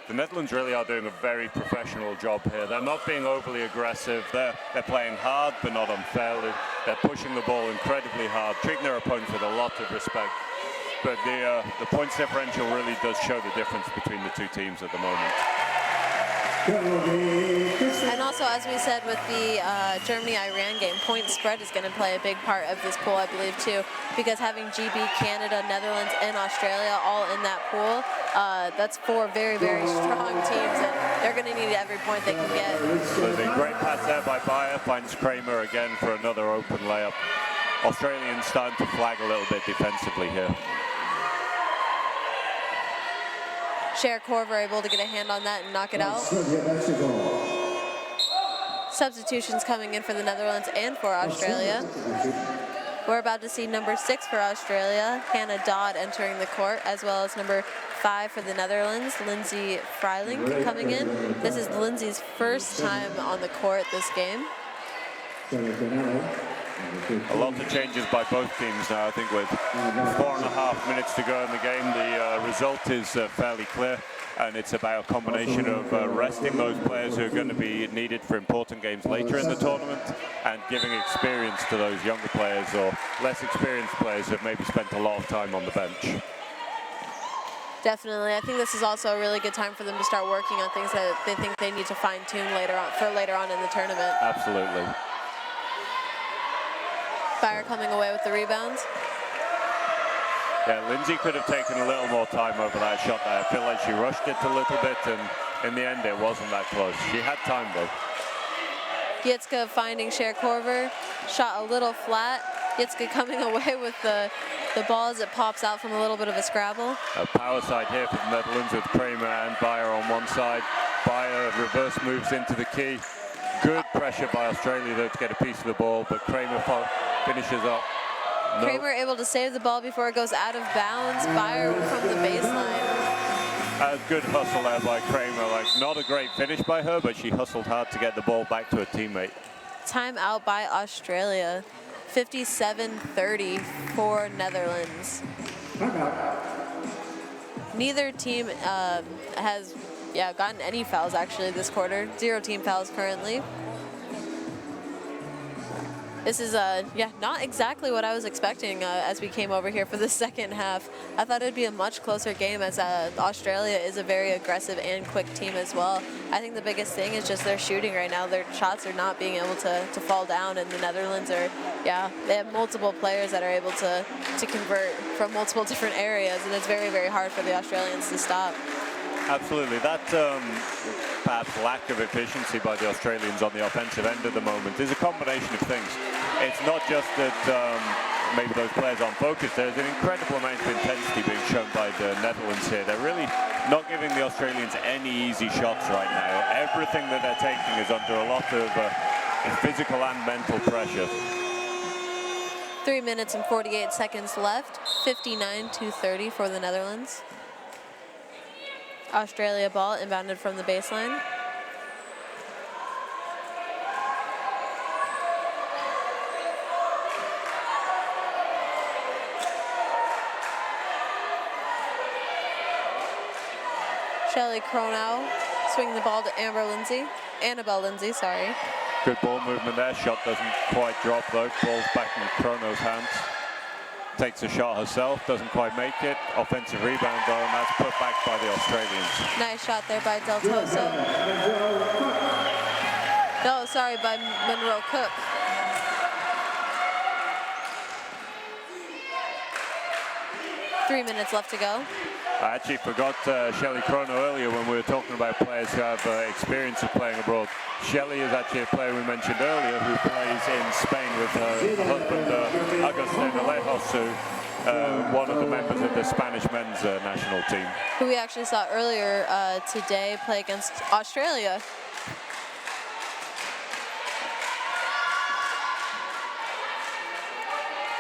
The Netherlands really are doing a very professional job here. They're not being overly aggressive. They're playing hard, but not unfairly. They're pushing the ball incredibly hard, treating their opponents with a lot of respect. But the points differential really does show the difference between the two teams at the moment. And also, as we said with the Germany-Iran game, point spread is going to play a big part of this pool, I believe, too, because having GB, Canada, Netherlands, and Australia all in that pool, that's 4 very, very strong teams, and they're going to need every point they can get. There's a great pass there by Bayer, finds Kramer again for another open layup. Australians starting to flag a little bit defensively here. Cher Corver able to get a hand on that and knock it out. Substitutions coming in for the Netherlands and for Australia. We're about to see number 6 for Australia, Hannah Dodd, entering the court, as well as number 5 for the Netherlands, Lindsay Freiling, coming in. This is Lindsay's first time on the court this game. A lot of changes by both teams now. I think with 4.5 minutes to go in the game, the result is fairly clear, and it's about a combination of resting those players who are going to be needed for important games later in the tournament and giving experience to those younger players or less experienced players who have maybe spent a lot of time on the bench. Definitely. I think this is also a really good time for them to start working on things that they think they need to fine-tune later on in the tournament. Absolutely. Bayer coming away with the rebounds. Yeah, Lindsay could have taken a little more time over that shot there. I feel like she rushed it a little bit, and in the end it wasn't that close. She had time though. Yitzka finding Cher Corver, shot a little flat. Yitzka coming away with the ball as it pops out from a little bit of a scrabble. A power side here for the Netherlands with Kramer and Bayer on one side. Bayer reverse moves into the key. Good pressure by Australia though to get a piece of the ball, but Kramer finishes up. No. Kramer able to save the ball before it goes out of bounds. Bayer from the baseline. A good hustle there by Kramer. Like, not a great finish by her, but she hustled hard to get the ball back to her teammate. Time out by Australia. 57-30 for Netherlands. Neither team has gotten any fouls actually this quarter. 0 team fouls currently. This is not exactly what I was expecting as we came over here for the second half. I thought it'd be a much closer game as Australia is a very aggressive and quick team as well. I think the biggest thing is just their shooting right now. Their shots are not being able to fall down, and the Netherlands are, they have multiple players that are able to convert from multiple different areas, and it's very, very hard for the Australians to stop. Absolutely. That perhaps lack of efficiency by the Australians on the offensive end at the moment is a combination of things. It's not just that maybe those players aren't focused. There's an incredible amount of intensity being shown by the Netherlands here. They're really not giving the Australians any easy shots right now. Everything that they're taking is under a lot of physical and mental pressure. 3 minutes and 48 seconds left. 59-30 for the Netherlands. Australia ball inbounded from the baseline. Shelley Cronau swinging the ball to Annabelle Lindsay, sorry. Good ball movement there. Shot doesn't quite drop though. Ball's back in Cronau's hands. Takes a shot herself, doesn't quite make it. Offensive rebound though, and that's put back by the Australians. Nice shot there by Del Toso. No, sorry, by Monroe Cook. Three minutes left to go. I actually forgot Shelley Crono earlier when we were talking about players who have experience of playing abroad. Shelley is actually a player we mentioned earlier who plays in Spain with her husband, Agustin Alejos, who one of the members of the Spanish men's national team. Who we actually saw earlier today play against Australia.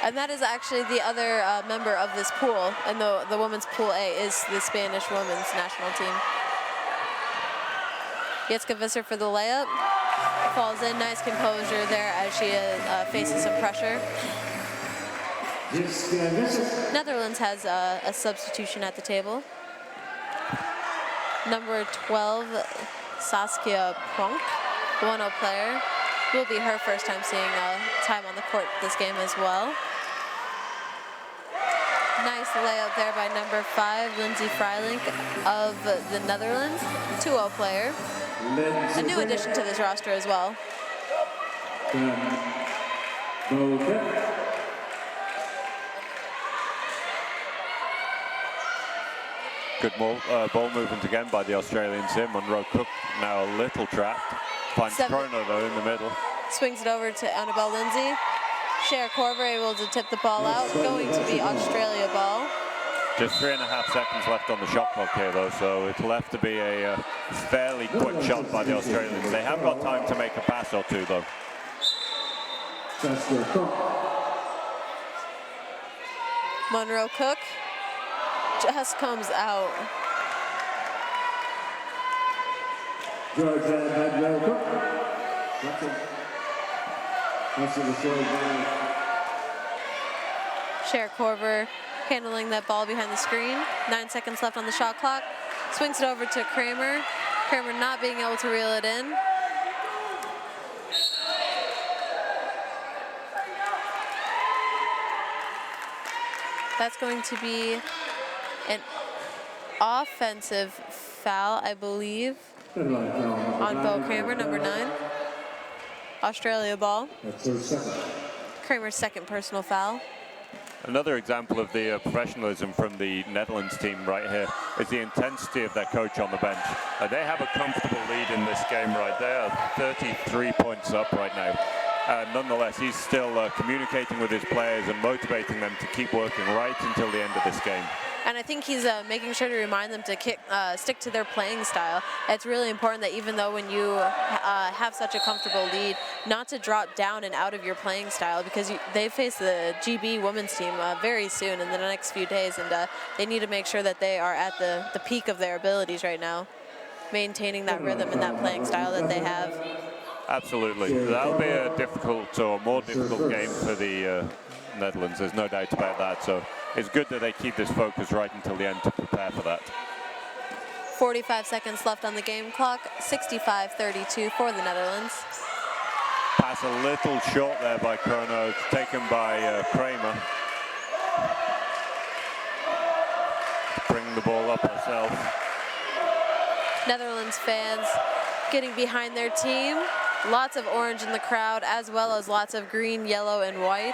And that is actually the other member of this pool, and the women's pool A is the Spanish women's national team. Yitzka Visser for the layup. Falls in, nice composure there as she faces some pressure. Netherlands has a substitution at the table. Number 12, Saskia Pronk, the 1-0 player. Will be her first time seeing time on the court this game as well. Nice layup there by number 5, Lindsay Freiling of the Netherlands, 2-0 player. a new addition to this roster as well. Good ball movement again by the Australians here. Monroe Cook now a little trapped. Finds Chrono though in the middle. Swings it over to Annabelle Lindsay. Cher Corver able to tip the ball out. Going to be Australia ball. Just 3.5 seconds left on the shot clock here though, so it'll have to be a fairly quick shot by the Australians. They have got time to make a pass or two though. Monroe Cook just comes out. Cher Corver handling that ball behind the screen. 9 seconds left on the shot clock. Swings it over to Kramer. Kramer not being able to reel it in. That's going to be an offensive foul, I believe, on Bo Kramer, number 9. Australia ball. Kramer's second personal foul. Another example of the professionalism from the Netherlands team right here is the intensity of their coach on the bench. They have a comfortable lead in this game right there, 33 points up right now. Nonetheless, he's still communicating with his players and motivating them to keep working right until the end of this game. And I think he's making sure to remind them to stick to their playing style. It's really important that even though when you have such a comfortable lead, not to drop down and out of your playing style, because they face the GB women's team very soon in the next few days, and they need to make sure that they are at the peak of their abilities right now, maintaining that rhythm and that playing style that they have. Absolutely. That'll be a difficult or more difficult game for the Netherlands. There's no doubt about that. So it's good that they keep this focus right until the end to prepare for that. 45 seconds left on the game clock. 65-32 for the Netherlands. Pass a little short there by Chrono. It's taken by Kramer. Bring the ball up herself. Netherlands fans getting behind their team. Lots of orange in the crowd, as well as lots of green, yellow, and white.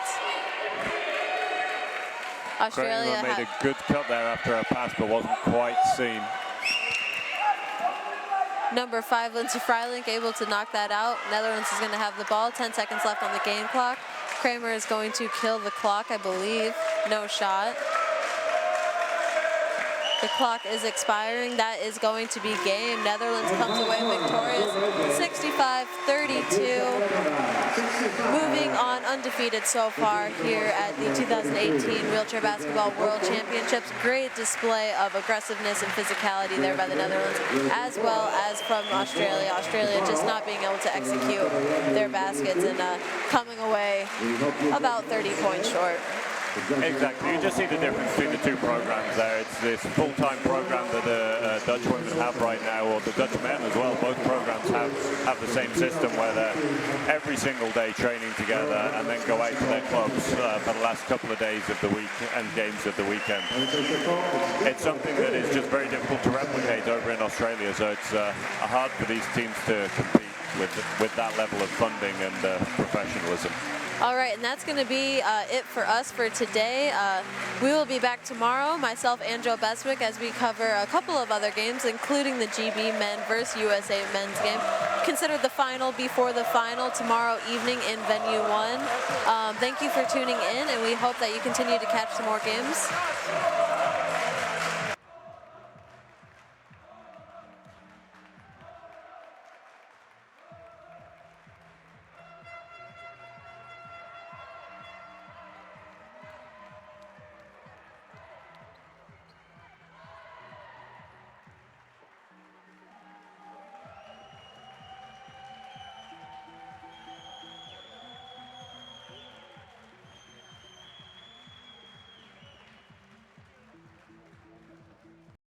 Australia made a good cut there after a pass, but wasn't quite seen. Number 5, Lindsay Freilink, able to knock that out. Netherlands is going to have the ball. 10 seconds left on the game clock. Kramer is going to kill the clock, I believe. No shot. The clock is expiring. That is going to be game. Netherlands comes away victorious, 65-32. Moving on undefeated so far here at the 2018 Wheelchair Basketball World Championships. Great display of aggressiveness and physicality there by the Netherlands, as well as from Australia. Australia just not being able to execute their baskets and coming away about 30 points short. Exactly. You just see the difference between the two programs there. It's this full-time program that the Dutch women have right now, or the Dutch men as well. Both programs have the same system where they're every single day training together and then go out to their clubs for the last couple of days of the week and games of the weekend. It's something that is just very difficult to replicate over in Australia, so it's hard for these teams to compete with that level of funding and professionalism. All right, and that's going to be it for us for today. We will be back tomorrow, myself and Joe Beswick, as we cover a couple of other games, including the GB men versus USA men's game. Consider the final before the final tomorrow evening in Venue 1. Thank you for tuning in, and we hope that you continue to catch some more games.